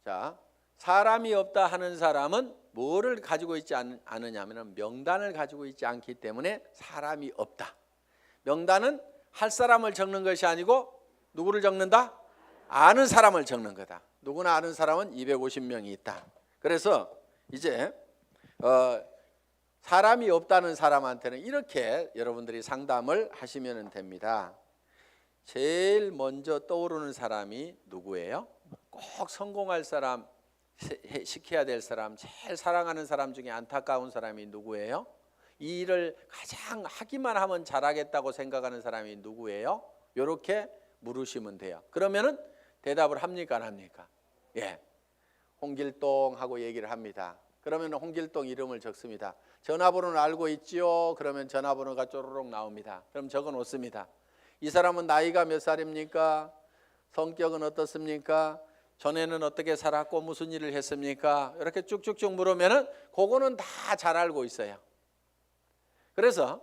자, 사람이 없다 하는 사람은 뭐를 가지고 있지 않느냐 하면 명단을 가지고 있지 않기 때문에 사람이 없다. 명단은 할 사람을 적는 것이 아니고 누구를 적는다? 아는 사람을 적는 거다. 누구나 아는 사람은 250명이 있다. 그래서 이제 사람이 없다는 사람한테는 이렇게 여러분들이 상담을 하시면 됩니다. 제일 먼저 떠오르는 사람이 누구예요? 꼭 성공할 사람, 시켜야 될 사람, 제일 사랑하는 사람 중에 안타까운 사람이 누구예요? 이 일을 가장 하기만 하면 잘하겠다고 생각하는 사람이 누구예요? 이렇게 물으시면 돼요. 그러면은 대답을 합니까 안 합니까? 예, 홍길동 하고 얘기를 합니다. 그러면 홍길동 이름을 적습니다. 전화번호는 알고 있지요? 그러면 전화번호가 쪼르륵 나옵니다. 그럼 적어 놓습니다. 이 사람은 나이가 몇 살입니까? 성격은 어떻습니까? 전에는 어떻게 살았고 무슨 일을 했습니까? 이렇게 쭉쭉쭉 물으면은 그거는 다 잘 알고 있어요. 그래서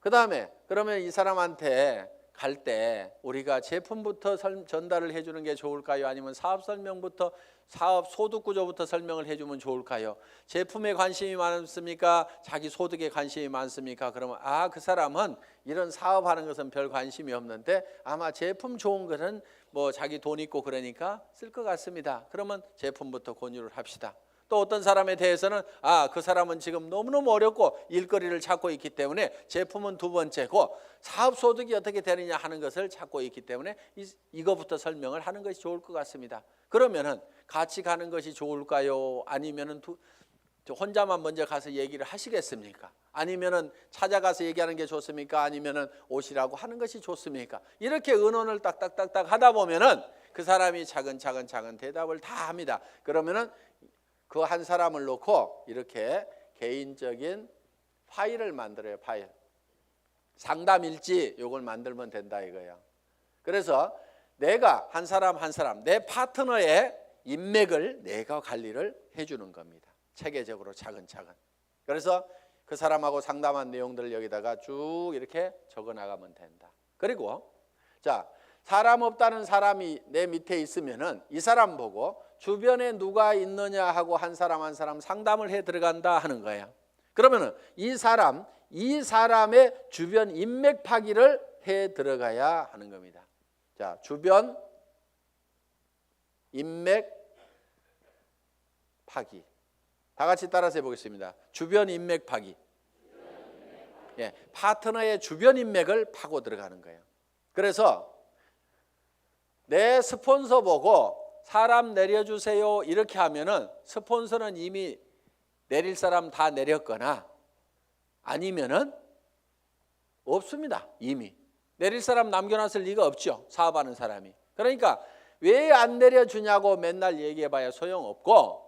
그 다음에 그러면 이 사람한테 갈 때 우리가 제품부터 전달을 해주는 게 좋을까요? 아니면 사업 설명부터 사업 소득 구조부터 설명을 해주면 좋을까요? 제품에 관심이 많습니까? 자기 소득에 관심이 많습니까? 그러면 그 사람은 이런 사업하는 것은 별 관심이 없는데 아마 제품 좋은 것은 뭐 자기 돈 있고 그러니까 쓸 것 같습니다. 그러면 제품부터 권유를 합시다. 또 어떤 사람에 대해서는 그 사람은 지금 너무너무 어렵고 일거리를 찾고 있기 때문에 제품은 두 번째고 사업 소득이 어떻게 되느냐 하는 것을 찾고 있기 때문에 이거부터 설명을 하는 것이 좋을 것 같습니다. 그러면은 같이 가는 것이 좋을까요? 아니면은 혼자만 먼저 가서 얘기를 하시겠습니까? 아니면은 찾아가서 얘기하는 게 좋습니까? 아니면은 오시라고 하는 것이 좋습니까? 이렇게 의논을 딱딱딱딱 하다 보면은 그 사람이 차근차근 대답을 다 합니다. 그러면은 그 한 사람을 놓고 이렇게 개인적인 파일을 만들어요. 파일. 상담일지 요걸 만들면 된다 이거예요. 그래서 내가 한 사람 내 파트너의 인맥을 내가 관리를 해주는 겁니다. 체계적으로 차근차근. 그래서 그 사람하고 상담한 내용들을 여기다가 쭉 이렇게 적어 나가면 된다. 그리고 자, 사람 없다는 사람이 내 밑에 있으면은 이 사람 보고 주변에 누가 있느냐 하고 한 사람 상담을 해 들어간다 하는 거예요. 그러면은 이 사람의 주변 인맥 파기를 해 들어가야 하는 겁니다. 자, 주변 인맥 파기. 다 같이 따라서 해보겠습니다. 주변 인맥 파기. 예, 파트너의 주변 인맥을 파고 들어가는 거예요. 그래서 내 스폰서 보고 사람 내려주세요 이렇게 하면은 스폰서는 이미 내릴 사람 다 내렸거나 아니면은 없습니다. 이미 내릴 사람 남겨놨을 리가 없죠. 사업하는 사람이. 그러니까 왜 안 내려주냐고 맨날 얘기해봐야 소용없고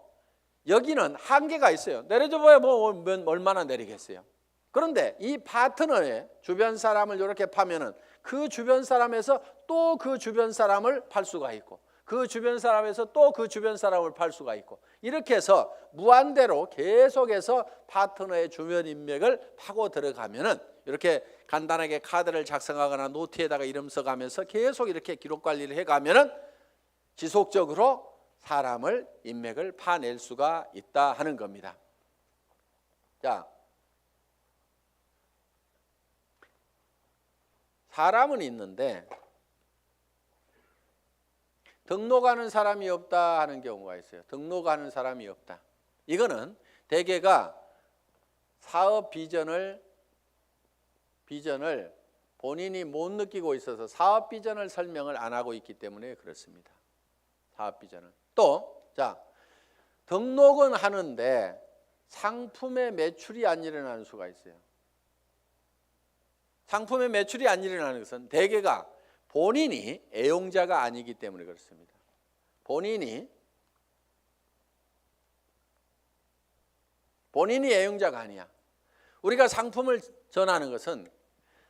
여기는 한계가 있어요. 내려줘봐야 뭐 얼마나 내리겠어요. 그런데 이 파트너의 주변 사람을 이렇게 파면은 그 주변 사람에서 또 그 주변 사람을 팔 수가 있고 그 주변 사람에서 또 그 주변 사람을 팔 수가 있고 이렇게 해서 무한대로 계속해서 파트너의 주변 인맥을 파고 들어가면은 이렇게 간단하게 카드를 작성하거나 노트에다가 이름 써가면서 계속 이렇게 기록 관리를 해가면은 지속적으로 사람을 인맥을 파낼 수가 있다 하는 겁니다. 자, 사람은 있는데 등록하는 사람이 없다 하는 경우가 있어요. 등록하는 사람이 없다. 이거는 대개가 사업 비전을 본인이 못 느끼고 있어서 사업 비전을 설명을 안 하고 있기 때문에 그렇습니다. 사업 비전을. 또, 자, 등록은 하는데 상품의 매출이 안 일어나는 수가 있어요. 상품의 매출이 안 일어나는 것은 대개가 본인이 애용자가 아니기 때문에 그렇습니다. 본인이 애용자가 아니야. 우리가 상품을 전하는 것은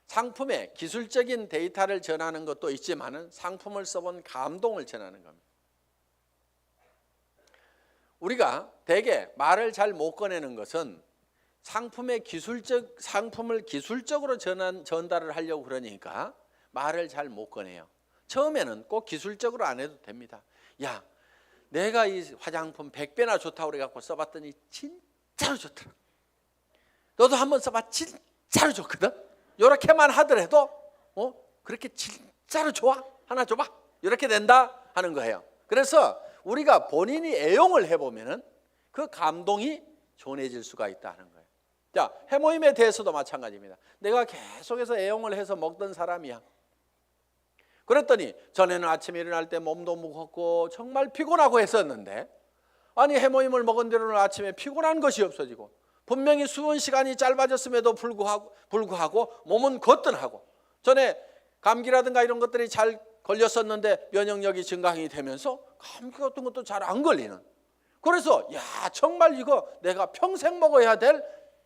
상품의 기술적인 데이터를 전하는 것도 있지만은 상품을 써본 감동을 전하는 겁니다. 우리가 대개 말을 잘 못 꺼내는 것은 상품을 기술적으로 전달을 하려고 그러니까 말을 잘 못 꺼내요. 처음에는 꼭 기술적으로 안 해도 됩니다. 야, 내가 이 화장품 100배나 좋다고 그래갖고 써봤더니 진짜로 좋더라. 너도 한번 써봐. 진짜로 좋거든. 이렇게만 하더라도 그렇게 진짜로 좋아? 하나 줘봐. 이렇게 된다 하는 거예요. 그래서 우리가 본인이 애용을 해보면은 그 감동이 전해질 수가 있다 하는 거예요. 자, 해모임에 대해서도 마찬가지입니다. 내가 계속해서 애용을 해서 먹던 사람이야. 그랬더니 전에는 아침에 일어날 때 몸도 무겁고 정말 피곤하고 했었는데, 아니 해모임을 먹은 뒤로는 아침에 피곤한 것이 없어지고, 분명히 수면 시간이 짧아졌음에도 불구하고 몸은 거뜬하고, 전에 감기라든가 이런 것들이 잘 걸렸었는데 면역력이 증강이 되면서 감기 같은 것도 잘 안 걸리는, 그래서 야 정말 이거 내가 평생 먹어야 될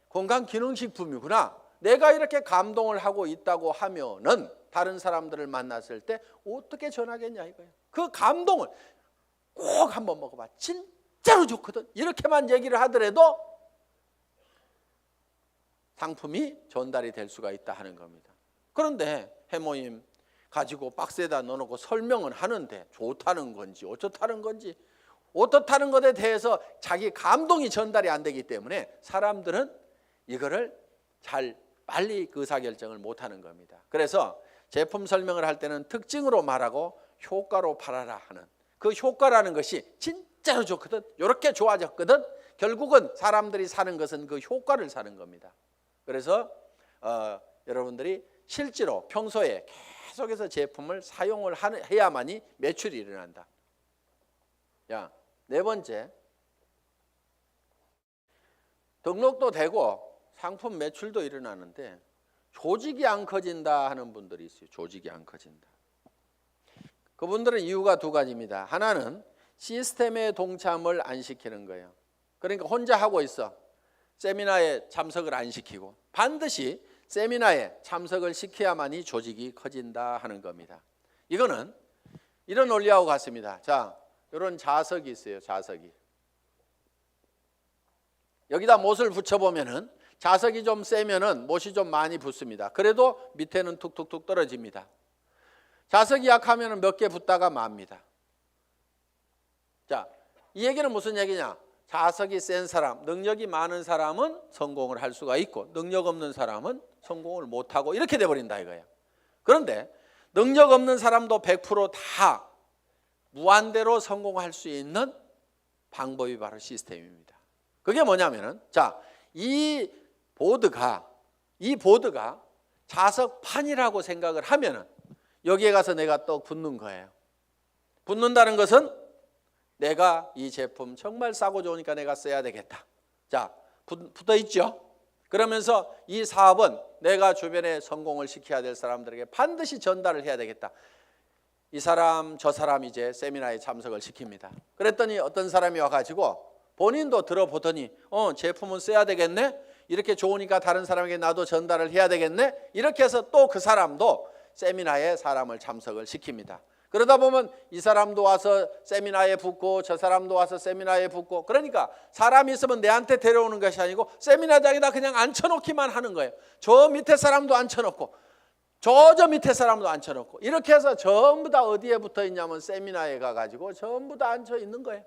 건강기능식품이구나, 내가 이렇게 감동을 하고 있다고 하면은 다른 사람들을 만났을 때 어떻게 전하겠냐 이거예요. 그 감동을 꼭 한번 먹어봐, 진짜로 좋거든, 이렇게만 얘기를 하더라도 상품이 전달이 될 수가 있다 하는 겁니다. 그런데 해모임 가지고 박스에다 넣어놓고 설명은 하는데 좋다는 건지 어쩌다는 건지, 어떻다는 것에 대해서 자기 감동이 전달이 안 되기 때문에 사람들은 이거를 빨리 의사결정을 못하는 겁니다. 그래서 제품 설명을 할 때는 특징으로 말하고 효과로 팔아라 하는, 그 효과라는 것이 진짜로 좋거든, 이렇게 좋아졌거든, 결국은 사람들이 사는 것은 그 효과를 사는 겁니다. 그래서 여러분들이 실제로 평소에 계속해서 제품을 사용을 해야만이 매출이 일어난다. 야, 네 번째, 등록도 되고 상품 매출도 일어나는데 조직이 안 커진다 하는 분들이 있어요. 조직이 안 커진다. 그분들은 이유가 두 가지입니다. 하나는 시스템에 동참을 안 시키는 거예요. 그러니까 혼자 하고 있어. 세미나에 참석을 안 시키고, 반드시 세미나에 참석을 시켜야만이 조직이 커진다 하는 겁니다. 이거는 이런 원리하고 같습니다. 자, 이런 자석이 있어요. 자석이. 여기다 못을 붙여보면은 자석이 좀 세면은 못이 좀 많이 붙습니다. 그래도 밑에는 툭툭툭 떨어집니다. 자석이 약하면은 몇 개 붙다가 맙니다. 자, 이 얘기는 무슨 얘기냐? 자석이 센 사람, 능력이 많은 사람은 성공을 할 수가 있고, 능력 없는 사람은 성공을 못하고, 이렇게 돼버린다 이거예요. 그런데 능력 없는 사람도 100% 무한대로 성공할 수 있는 방법이 바로 시스템입니다. 그게 뭐냐면은, 자, 이 보드가 자석판이라고 생각을 하면은 여기에 가서 내가 또 붙는 거예요. 붙는다는 것은 내가 이 제품 정말 싸고 좋으니까 내가 써야 되겠다. 자, 붙어 있죠? 그러면서 이 사업은 내가 주변에 성공을 시켜야 될 사람들에게 반드시 전달을 해야 되겠다. 이 사람 저 사람 이제 세미나에 참석을 시킵니다. 그랬더니 어떤 사람이 와가지고 본인도 들어보더니 제품은 써야 되겠네, 이렇게 좋으니까 다른 사람에게 나도 전달을 해야 되겠네, 이렇게 해서 또 그 사람도 세미나에 사람을 참석을 시킵니다. 그러다 보면 이 사람도 와서 세미나에 붙고 저 사람도 와서 세미나에 붙고, 그러니까 사람이 있으면 내한테 데려오는 것이 아니고 세미나장에다 그냥 앉혀놓기만 하는 거예요. 저 밑에 사람도 앉혀놓고 저 밑에 사람도 앉혀놓고, 이렇게 해서 전부 다 어디에 붙어 있냐면 세미나에 가가지고 전부 다 앉혀 있는 거예요.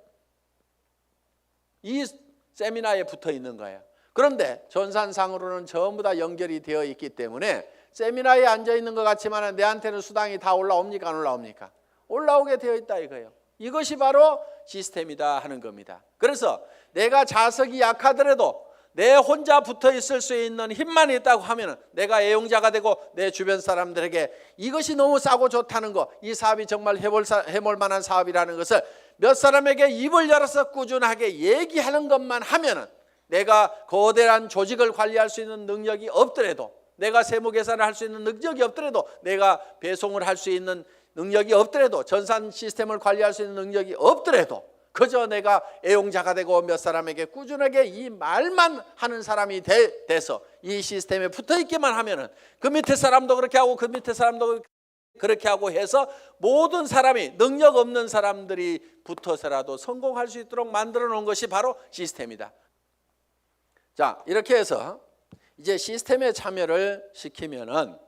이 세미나에 붙어 있는 거예요. 그런데 전산상으로는 전부 다 연결이 되어 있기 때문에 세미나에 앉아 있는 것 같지만 내한테는 수당이 다 올라옵니까? 안 올라옵니까? 올라오게 되어 있다 이거예요. 이것이 바로 시스템이다 하는 겁니다. 그래서 내가 자석이 약하더라도 내 혼자 붙어 있을 수 있는 힘만 있다고 하면 내가 애용자가 되고 내 주변 사람들에게 이것이 너무 싸고 좋다는 거, 이 사업이 정말 해볼 만한 사업이라는 것을 몇 사람에게 입을 열어서 꾸준하게 얘기하는 것만 하면은, 내가 거대한 조직을 관리할 수 있는 능력이 없더라도, 내가 세무 계산을 할 수 있는 능력이 없더라도, 내가 배송을 할 수 있는 능력이 없더라도, 전산 시스템을 관리할 수 있는 능력이 없더라도, 그저 내가 애용자가 되고 몇 사람에게 꾸준하게 이 말만 하는 사람이 돼서 이 시스템에 붙어 있기만 하면은 그 밑에 사람도 그렇게 하고 그 밑에 사람도 그렇게 하고 해서 모든 사람이, 능력 없는 사람들이 붙어서라도 성공할 수 있도록 만들어 놓은 것이 바로 시스템이다. 자, 이렇게 해서 이제 시스템에 참여를 시키면은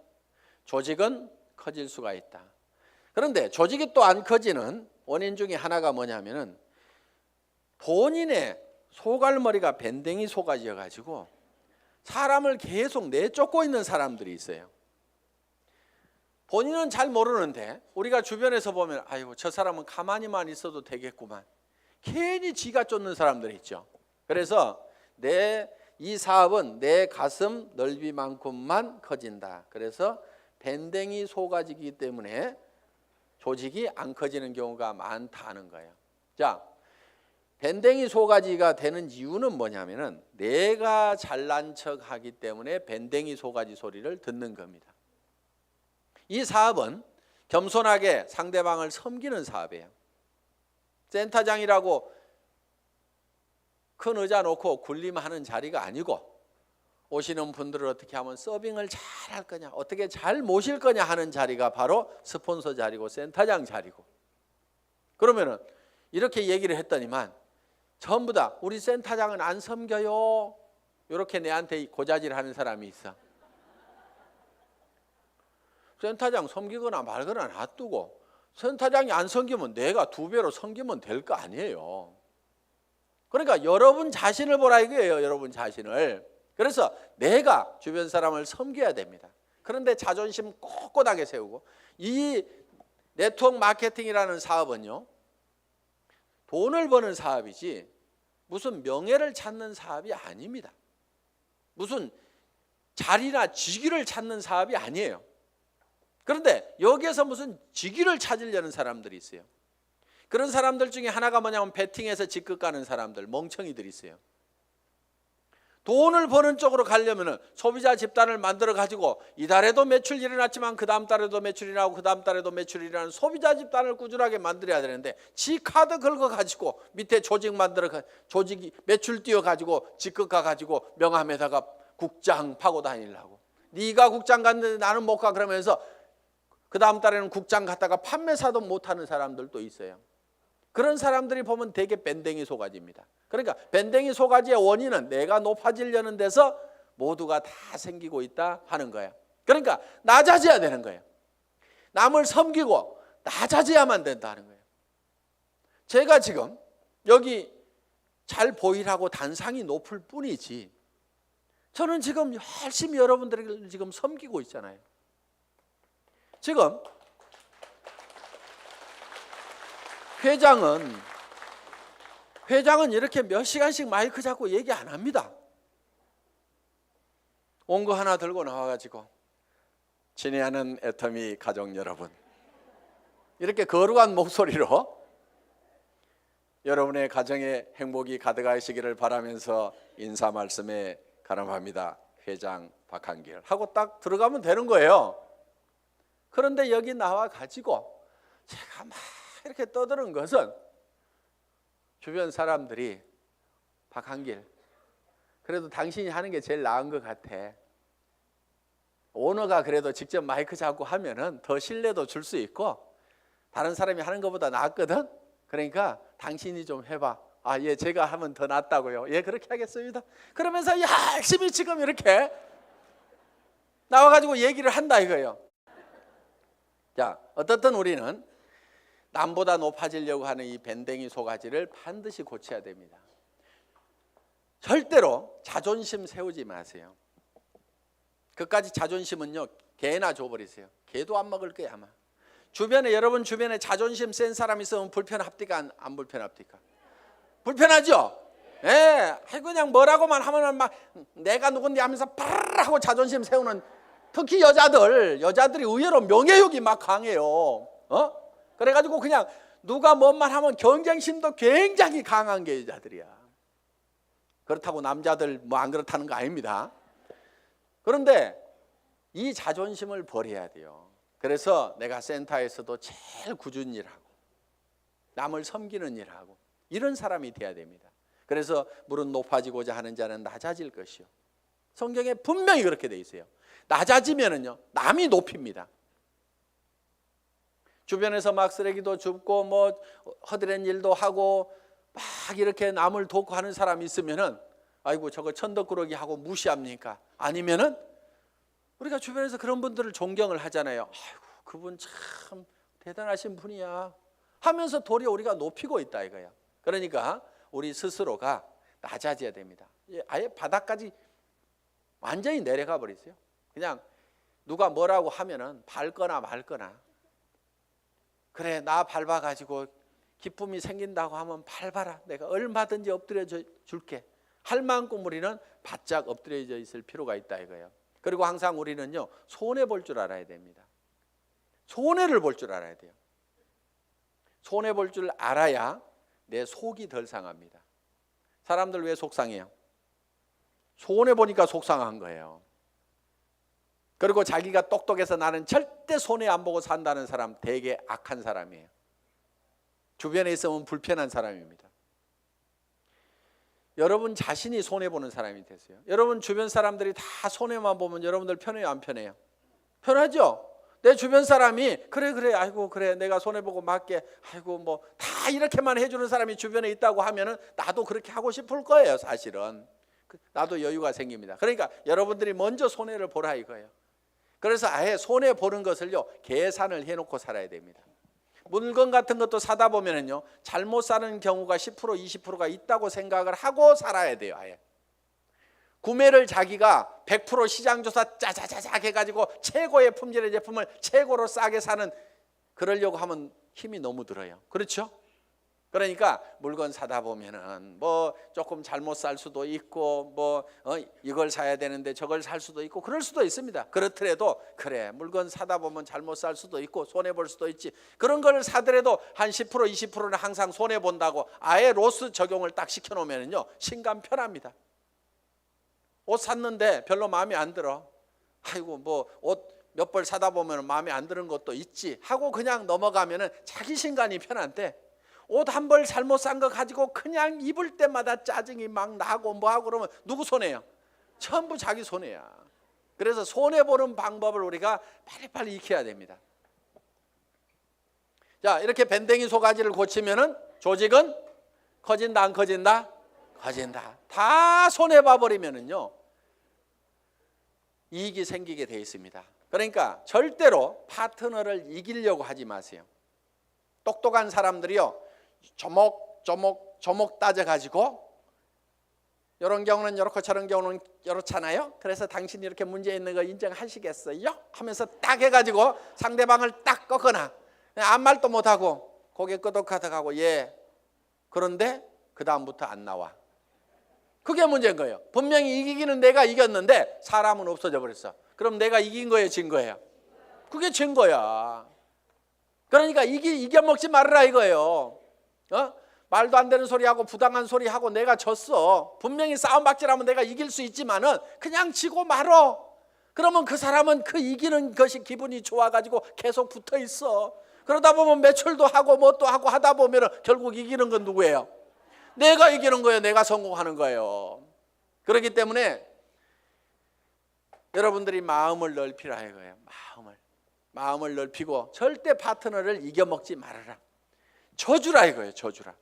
조직은 커질 수가 있다. 그런데 조직이 또 안 커지는 원인 중에 하나가 뭐냐면은 본인의 소갈머리가 밴댕이 속아져 가지고 사람을 계속 내쫓고 있는 사람들이 있어요. 본인은 잘 모르는데 우리가 주변에서 보면 아이고 저 사람은 가만히만 있어도 되겠구만. 괜히 지가 쫓는 사람들이 있죠. 그래서 이 사업은 내 가슴 넓이만큼만 커진다. 그래서 밴댕이 소가지이기 때문에 조직이 안 커지는 경우가 많다는 거예요. 자, 밴댕이 소가지가 되는 이유는 뭐냐면은 내가 잘난 척하기 때문에 밴댕이 소가지 소리를 듣는 겁니다. 이 사업은 겸손하게 상대방을 섬기는 사업이에요. 센터장이라고 큰 의자 놓고 군림하는 자리가 아니고 오시는 분들을 어떻게 하면 서빙을 잘 할 거냐, 어떻게 잘 모실 거냐 하는 자리가 바로 스폰서 자리고 센터장 자리고. 그러면은 이렇게 얘기를 했더니만 전부 다 우리 센터장은 안 섬겨요. 이렇게 내한테 고자질하는 사람이 있어. 센터장 섬기거나 말거나 놔두고 센터장이 안 섬기면 내가 2배로 섬기면 될 거 아니에요. 그러니까 여러분 자신을 보라 이거예요. 여러분 자신을. 그래서 내가 주변 사람을 섬겨야 됩니다. 그런데 자존심 꼿꼿하게 세우고, 이 네트워크 마케팅이라는 사업은요, 돈을 버는 사업이지 무슨 명예를 찾는 사업이 아닙니다. 무슨 자리나 직위를 찾는 사업이 아니에요. 그런데 여기에서 무슨 직위를 찾으려는 사람들이 있어요. 그런 사람들 중에 하나가 뭐냐면 베팅해서 직급 가는 사람들, 멍청이들이 있어요. 돈을 버는 쪽으로 가려면 소비자 집단을 만들어 가지고 이달에도 매출이 일어났지만 그 다음 달에도 매출이 나고 그 다음 달에도 매출이 일어나는 소비자 집단을 꾸준하게 만들어야 되는데, 지 카드 긁어 가지고 밑에 조직 만들어 조직이 매출 띄워 가지고 직급 가 가지고 명함에다가 국장 파고 다니려고. 네가 국장 갔는데 나는 못 가 그러면서 그 다음 달에는 국장 갔다가 판매사도 못하는 사람들도 있어요. 그런 사람들이 보면 되게 밴댕이 소가지입니다. 그러니까 밴댕이 소가지의 원인은 내가 높아지려는 데서 모두가 다 생기고 있다 하는 거예요. 그러니까 낮아져야 되는 거예요. 남을 섬기고 낮아져야만 된다는 거예요. 제가 지금 여기 잘 보이라고 단상이 높을 뿐이지 저는 지금 열심히 여러분들을 지금 섬기고 있잖아요. 지금 회장은 이렇게 몇 시간씩 마이크 잡고 얘기 안 합니다. 온 거 하나 들고 나와가지고 친애하는 애터미 가족 여러분, 이렇게 거룩한 목소리로 여러분의 가정에 행복이 가득하시기를 바라면서 인사 말씀에 가름합니다. 회장 박한길 하고 딱 들어가면 되는 거예요. 그런데 여기 나와가지고 제가 막 이렇게 떠드는 것은 주변 사람들이 박한길, 그래도 당신이 하는 게 제일 나은 것 같아. 오너가 그래도 직접 마이크 잡고 하면은 더 신뢰도 줄 수 있고 다른 사람이 하는 것보다 낫거든. 그러니까 당신이 좀 해봐. 아, 예, 제가 하면 더 낫다고요. 예, 그렇게 하겠습니다. 그러면서 열심히 지금 이렇게 나와가지고 얘기를 한다 이거예요. 자, 어떻든 우리는 남보다 높아지려고 하는 이 밴댕이 소가지를 반드시 고쳐야 됩니다. 절대로 자존심 세우지 마세요. 그까지 자존심은요, 개나 줘버리세요. 개도 안 먹을 거야 아마. 주변에, 여러분 주변에 자존심 센 사람 있으면 불편합니까? 안 불편합니까? 불편하죠? 예, 그냥 뭐라고만 하면은 막 내가 누군데 하면서 파르르 하고 자존심 세우는, 특히 여자들이 의외로 명예욕이 막 강해요. 그래가지고 그냥 누가 뭔 말 하면 경쟁심도 굉장히 강한 게 여자들이야. 그렇다고 남자들 뭐 안 그렇다는 거 아닙니다. 그런데 이 자존심을 버려야 돼요. 그래서 내가 센터에서도 제일 꾸준히 일하고 남을 섬기는 일하고 이런 사람이 돼야 됩니다. 그래서 무릇 높아지고자 하는 자는 낮아질 것이요. 성경에 분명히 그렇게 돼 있어요. 낮아지면은요, 남이 높입니다. 주변에서 막 쓰레기도 줍고 뭐 허드렛 일도 하고 막 이렇게 남을 돕고 하는 사람이 있으면은 아이고 저거 천덕꾸러기 하고 무시합니까? 아니면은 우리가 주변에서 그런 분들을 존경을 하잖아요. 아이고 그분 참 대단하신 분이야 하면서 도리어 우리가 높이고 있다 이거야. 그러니까 우리 스스로가 낮아져야 됩니다. 아예 바닥까지 완전히 내려가 버리세요. 그냥 누가 뭐라고 하면은 밟거나 말거나, 그래 나 밟아가지고 기쁨이 생긴다고 하면 밟아라, 내가 얼마든지 엎드려 줄게 할 만큼 우리는 바짝 엎드려져 있을 필요가 있다 이거예요. 그리고 항상 우리는요 손해 볼 줄 알아야 됩니다. 손해를 볼 줄 알아야 돼요. 손해 볼 줄 알아야 내 속이 덜 상합니다. 사람들 왜 속상해요? 손해 보니까 속상한 거예요. 그리고 자기가 똑똑해서 나는 절대 손해 안 보고 산다는 사람 되게 악한 사람이에요. 주변에 있으면 불편한 사람입니다. 여러분 자신이 손해보는 사람이 되세요. 여러분 주변 사람들이 다 손해만 보면 여러분들 편해요, 안 편해요? 편하죠? 내 주변 사람이 그래 아이고 그래 내가 손해보고 맞게 아이고 뭐 다 이렇게만 해주는 사람이 주변에 있다고 하면은 나도 그렇게 하고 싶을 거예요. 사실은 나도 여유가 생깁니다. 그러니까 여러분들이 먼저 손해를 보라 이거예요. 그래서 아예 손해 보는 것을요 계산을 해놓고 살아야 됩니다. 물건 같은 것도 사다 보면은요 잘못 사는 경우가 10% 20%가 있다고 생각을 하고 살아야 돼요. 아예 구매를 자기가 100% 시장조사 짜자자작 해가지고 최고의 품질의 제품을 최고로 싸게 사는, 그러려고 하면 힘이 너무 들어요. 그렇죠? 그러니까 물건 사다 보면은 뭐 조금 잘못 살 수도 있고 뭐 이걸 사야 되는데 저걸 살 수도 있고 그럴 수도 있습니다. 그렇더라도 그래 물건 사다 보면 잘못 살 수도 있고 손해 볼 수도 있지, 그런 걸 사더라도 한 10% 20%는 항상 손해 본다고 아예 로스 적용을 딱 시켜 놓으면은요 신감 편합니다. 옷 샀는데 별로 마음에 안 들어, 아이고 뭐 옷 몇 벌 사다 보면 마음에 안 드는 것도 있지 하고 그냥 넘어가면은 자기 신간이 편한데, 옷 한 벌 잘못 산 거 가지고 그냥 입을 때마다 짜증이 막 나고 뭐하고 그러면 누구 손해요? 전부 자기 손해야. 그래서 손해보는 방법을 우리가 빨리빨리 익혀야 됩니다. 자, 이렇게 밴댕이 소가지를 고치면은 조직은 커진다 안 커진다? 커진다. 다 손해봐 버리면은요 이익이 생기게 돼 있습니다. 그러니까 절대로 파트너를 이기려고 하지 마세요. 똑똑한 사람들이요 조목 따져가지고 이런 경우는 이렇고 저런 경우는 이렇잖아요. 그래서 당신이 이렇게 문제 있는 거 인정하시겠어요? 하면서 딱 해가지고 상대방을 딱 꺾거나 아무 말도 못하고 고개 끄덕하다가고 예 그런데 그 다음부터 안 나와. 그게 문제인 거예요. 분명히 이기기는 내가 이겼는데 사람은 없어져 버렸어. 그럼 내가 이긴 거예요, 진 거예요? 그게 진 거야. 그러니까 이겨먹지 말으라 이거예요. 말도 안 되는 소리하고 부당한 소리하고 내가 졌어. 분명히 싸움박질하면 내가 이길 수 있지만은 그냥 지고 말어. 그러면 그 사람은 그 이기는 것이 기분이 좋아가지고 계속 붙어 있어. 그러다 보면 매출도 하고 뭣도 하고 하다 보면 결국 이기는 건 누구예요? 내가 이기는 거예요. 내가 성공하는 거예요. 그렇기 때문에 여러분들이 마음을 넓히라 이거예요. 마음을 넓히고 절대 파트너를 이겨먹지 말아라. 져주라 이거예요. 져주라.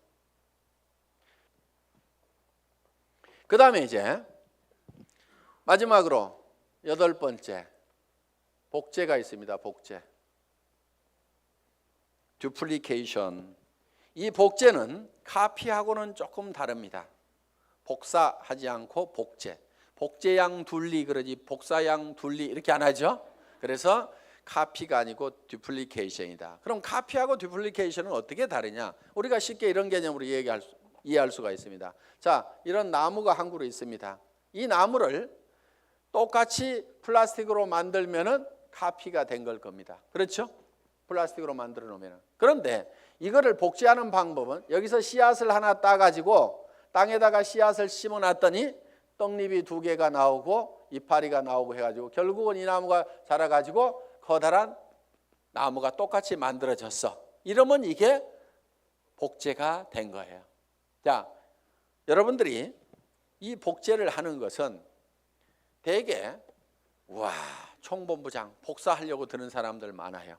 그 다음에 이제 마지막으로 8번째 복제가 있습니다. 복제. 듀플리케이션. 이 복제는 카피하고는 조금 다릅니다. 복사하지 않고 복제. 복제양 둘리 그러지 복사양 둘리 이렇게 안 하죠. 그래서 카피가 아니고 듀플리케이션이다. 그럼 카피하고 듀플리케이션은 어떻게 다르냐? 우리가 쉽게 이런 개념으로 이해할 수가 있습니다. 자, 이런 나무가 한 그루 있습니다. 이 나무를 똑같이 플라스틱으로 만들면은 카피가 된 걸 겁니다. 그렇죠? 플라스틱으로 만들어 놓으면. 그런데 이거를 복제하는 방법은 여기서 씨앗을 하나 따가지고 땅에다가 씨앗을 심어놨더니 떡잎이 2개가 나오고 이파리가 나오고 해가지고 결국은 이 나무가 자라가지고 커다란 나무가 똑같이 만들어졌어. 이러면 이게 복제가 된 거예요. 자, 여러분들이 이 복제를 하는 것은 대개 와 총본부장 복사하려고 드는 사람들 많아요.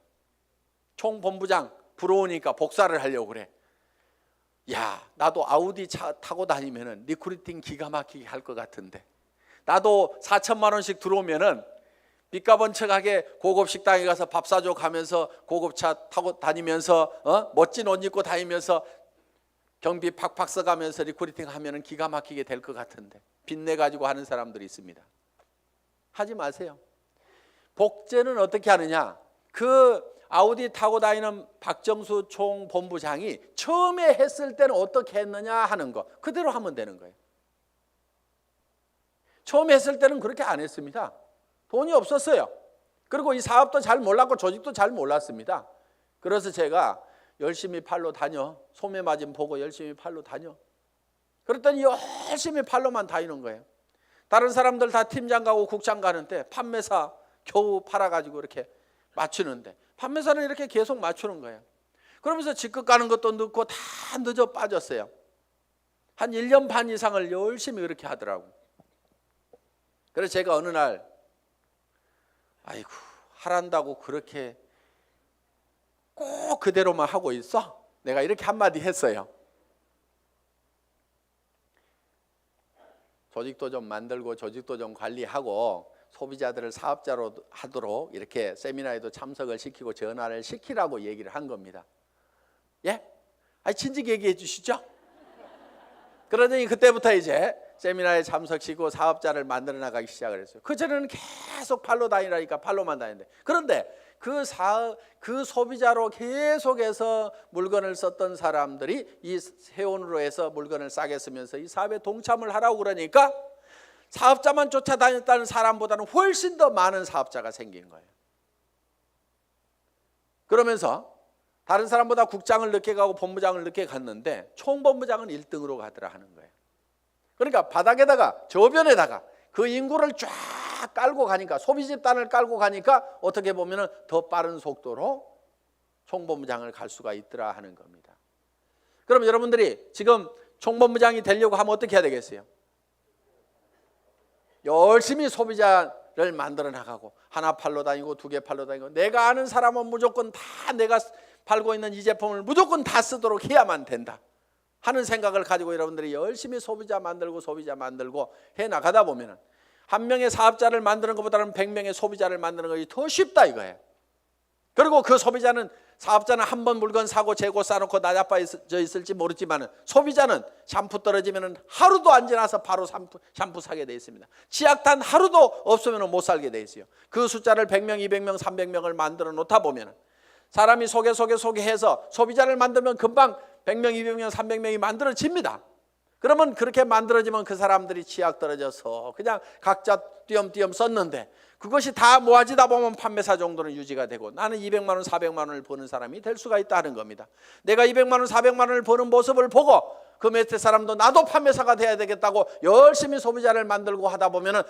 총본부장 부러우니까 복사를 하려고 그래. 야, 나도 아우디 차 타고 다니면은 리크루팅 기가 막히게 할 것 같은데, 나도 4천만 원씩 들어오면은 빚값 번쩍하게 고급 식당에 가서 밥 사줘 가면서 고급차 타고 다니면서 멋진 옷 입고 다니면서 경비 팍팍 써가면서 리크루팅 하면은 기가 막히게 될 것 같은데 빚내 가지고 하는 사람들이 있습니다. 하지 마세요. 복제는 어떻게 하느냐? 그 아우디 타고 다니는 박정수 총본부장이 처음에 했을 때는 어떻게 했느냐 하는 거 그대로 하면 되는 거예요. 처음에 했을 때는 그렇게 안 했습니다. 돈이 없었어요. 그리고 이 사업도 잘 몰랐고 조직도 잘 몰랐습니다. 그래서 제가 열심히 팔로 다녀. 소매 마진 보고 열심히 팔로 다녀. 그랬더니 열심히 팔로만 다니는 거예요. 다른 사람들 다 팀장 가고 국장 가는데 판매사 겨우 팔아가지고 이렇게 맞추는데 판매사는 이렇게 계속 맞추는 거예요. 그러면서 직급 가는 것도 늦고 다 늦어 빠졌어요. 한 1년 반 이상을 열심히 그렇게 하더라고. 그래서 제가 어느 날 아이고 하란다고 그렇게 꼭 그대로만 하고 있어? 내가 이렇게 한마디 했어요. 조직도 좀 만들고 조직도 좀 관리하고 소비자들을 사업자로 하도록 이렇게 세미나에도 참석을 시키고 전화를 시키라고 얘기를 한 겁니다. 예? 아니 진즉 얘기해 주시죠. 그러더니 그때부터 이제 세미나에 참석시키고 사업자를 만들어 나가기 시작을 했어요. 그전에는 계속 팔로 다니라니까 팔로만 다니는데 그런데 그 소비자로 계속해서 물건을 썼던 사람들이 이 세원으로 해서 물건을 싸게 쓰면서 이 사업에 동참을 하라고 그러니까 사업자만 쫓아다녔다는 사람보다는 훨씬 더 많은 사업자가 생긴 거예요. 그러면서 다른 사람보다 국장을 늦게 가고 본부장을 늦게 갔는데 총본부장은 1등으로 가더라 하는 거예요. 그러니까 바닥에다가 저변에다가 그 인구를 쫙 깔고 가니까 소비 집단을 깔고 가니까 어떻게 보면 더 빠른 속도로 총본부장을 갈 수가 있더라 하는 겁니다. 그럼 여러분들이 지금 총본부장이 되려고 하면 어떻게 해야 되겠어요? 열심히 소비자를 만들어 나가고 하나 팔로 다니고 두 개 팔로 다니고 내가 아는 사람은 무조건 다 내가 팔고 있는 이 제품을 무조건 다 쓰도록 해야만 된다 하는 생각을 가지고 여러분들이 열심히 소비자 만들고 해 나가다 보면은 한 명의 사업자를 만드는 것보다는 100명의 소비자를 만드는 것이 더 쉽다 이거예요. 그리고 그 사업자는 한 번 물건 사고 재고 싸놓고 나자빠져 있을지 모르지만 소비자는 샴푸 떨어지면 하루도 안 지나서 바로 샴푸 사게 돼 있습니다. 치약단 하루도 없으면 못 살게 돼 있어요. 그 숫자를 100명, 200명, 300명을 만들어 놓다 보면 사람이 소개해서 소비자를 만들면 금방 100명, 200명, 300명이 만들어집니다. 그러면 그렇게 만들어지면 그 사람들이 치약 떨어져서 그냥 각자 띄엄띄엄 썼는데 그것이 다 모아지다 보면 판매사 정도는 유지가 되고 나는 200만 원, 400만 원을 버는 사람이 될 수가 있다는 겁니다. 내가 200만 원, 400만 원을 버는 모습을 보고 그 밑에 사람도 나도 판매사가 돼야 되겠다고 열심히 소비자를 만들고 하다 보면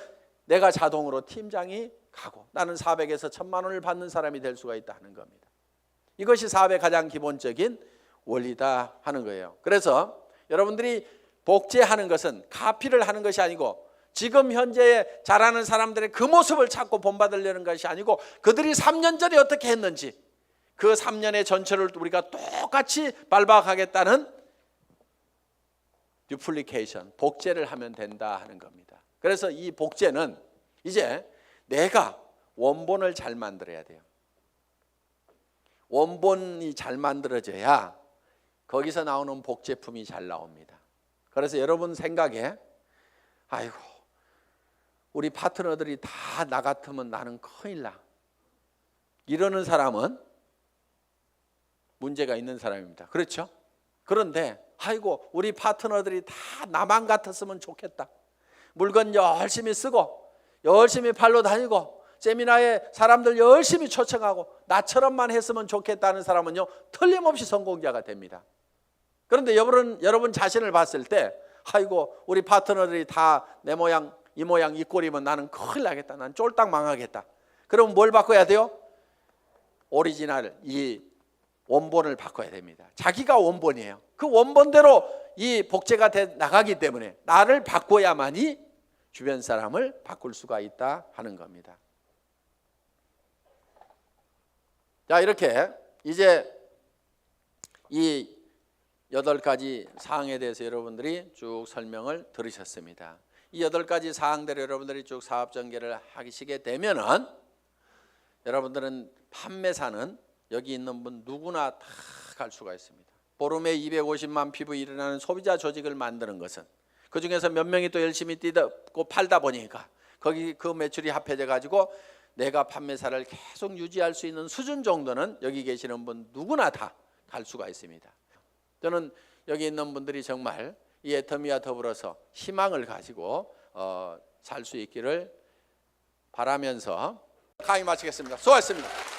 내가 자동으로 팀장이 가고 나는 400에서 1000만 원을 받는 사람이 될 수가 있다는 겁니다. 이것이 사업의 가장 기본적인 원리다 하는 거예요. 그래서 여러분들이 복제하는 것은 카피를 하는 것이 아니고 지금 현재 잘하는 사람들의 그 모습을 찾고 본받으려는 것이 아니고 그들이 3년 전에 어떻게 했는지 그 3년의 전철을 우리가 똑같이 밟아가겠다는 듀플리케이션, 복제를 하면 된다 하는 겁니다. 그래서 이 복제는 이제 내가 원본을 잘 만들어야 돼요. 원본이 잘 만들어져야 거기서 나오는 복제품이 잘 나옵니다. 그래서 여러분 생각에 아이고 우리 파트너들이 다 나 같으면 나는 큰일 나 이러는 사람은 문제가 있는 사람입니다. 그렇죠? 그런데 아이고 우리 파트너들이 다 나만 같았으면 좋겠다. 물건 열심히 쓰고 열심히 팔로 다니고 세미나에 사람들 열심히 초청하고 나처럼만 했으면 좋겠다는 사람은요 틀림없이 성공자가 됩니다. 그런데 여러분 자신을 봤을 때 아이고 우리 파트너들이 다 내 모양 이 모양 이 꼴이면 나는 큰일 나겠다. 난 쫄딱 망하겠다. 그럼 뭘 바꿔야 돼요? 오리지널 이 원본을 바꿔야 됩니다. 자기가 원본이에요. 그 원본대로 이 복제가 돼 나가기 때문에 나를 바꿔야만이 주변 사람을 바꿀 수가 있다 하는 겁니다. 자 이렇게 이제 이 8가지 사항에 대해서 여러분들이 쭉 설명을 들으셨습니다. 이 8가지 사항대로 여러분들이 쭉 사업 전개를 하시게 되면은 여러분들은 판매사는 여기 있는 분 누구나 다 갈 수가 있습니다. 보름에 250만 피부 일어나는 소비자 조직을 만드는 것은 그 중에서 몇 명이 또 열심히 뛰고 팔다 보니까 거기 그 매출이 합해져 가지고 내가 판매사를 계속 유지할 수 있는 수준 정도는 여기 계시는 분 누구나 다 갈 수가 있습니다. 저는 여기 있는 분들이 정말 이 애터미와 더불어서 희망을 가지고 살 수 있기를 바라면서 강의 마치겠습니다. 수고하셨습니다.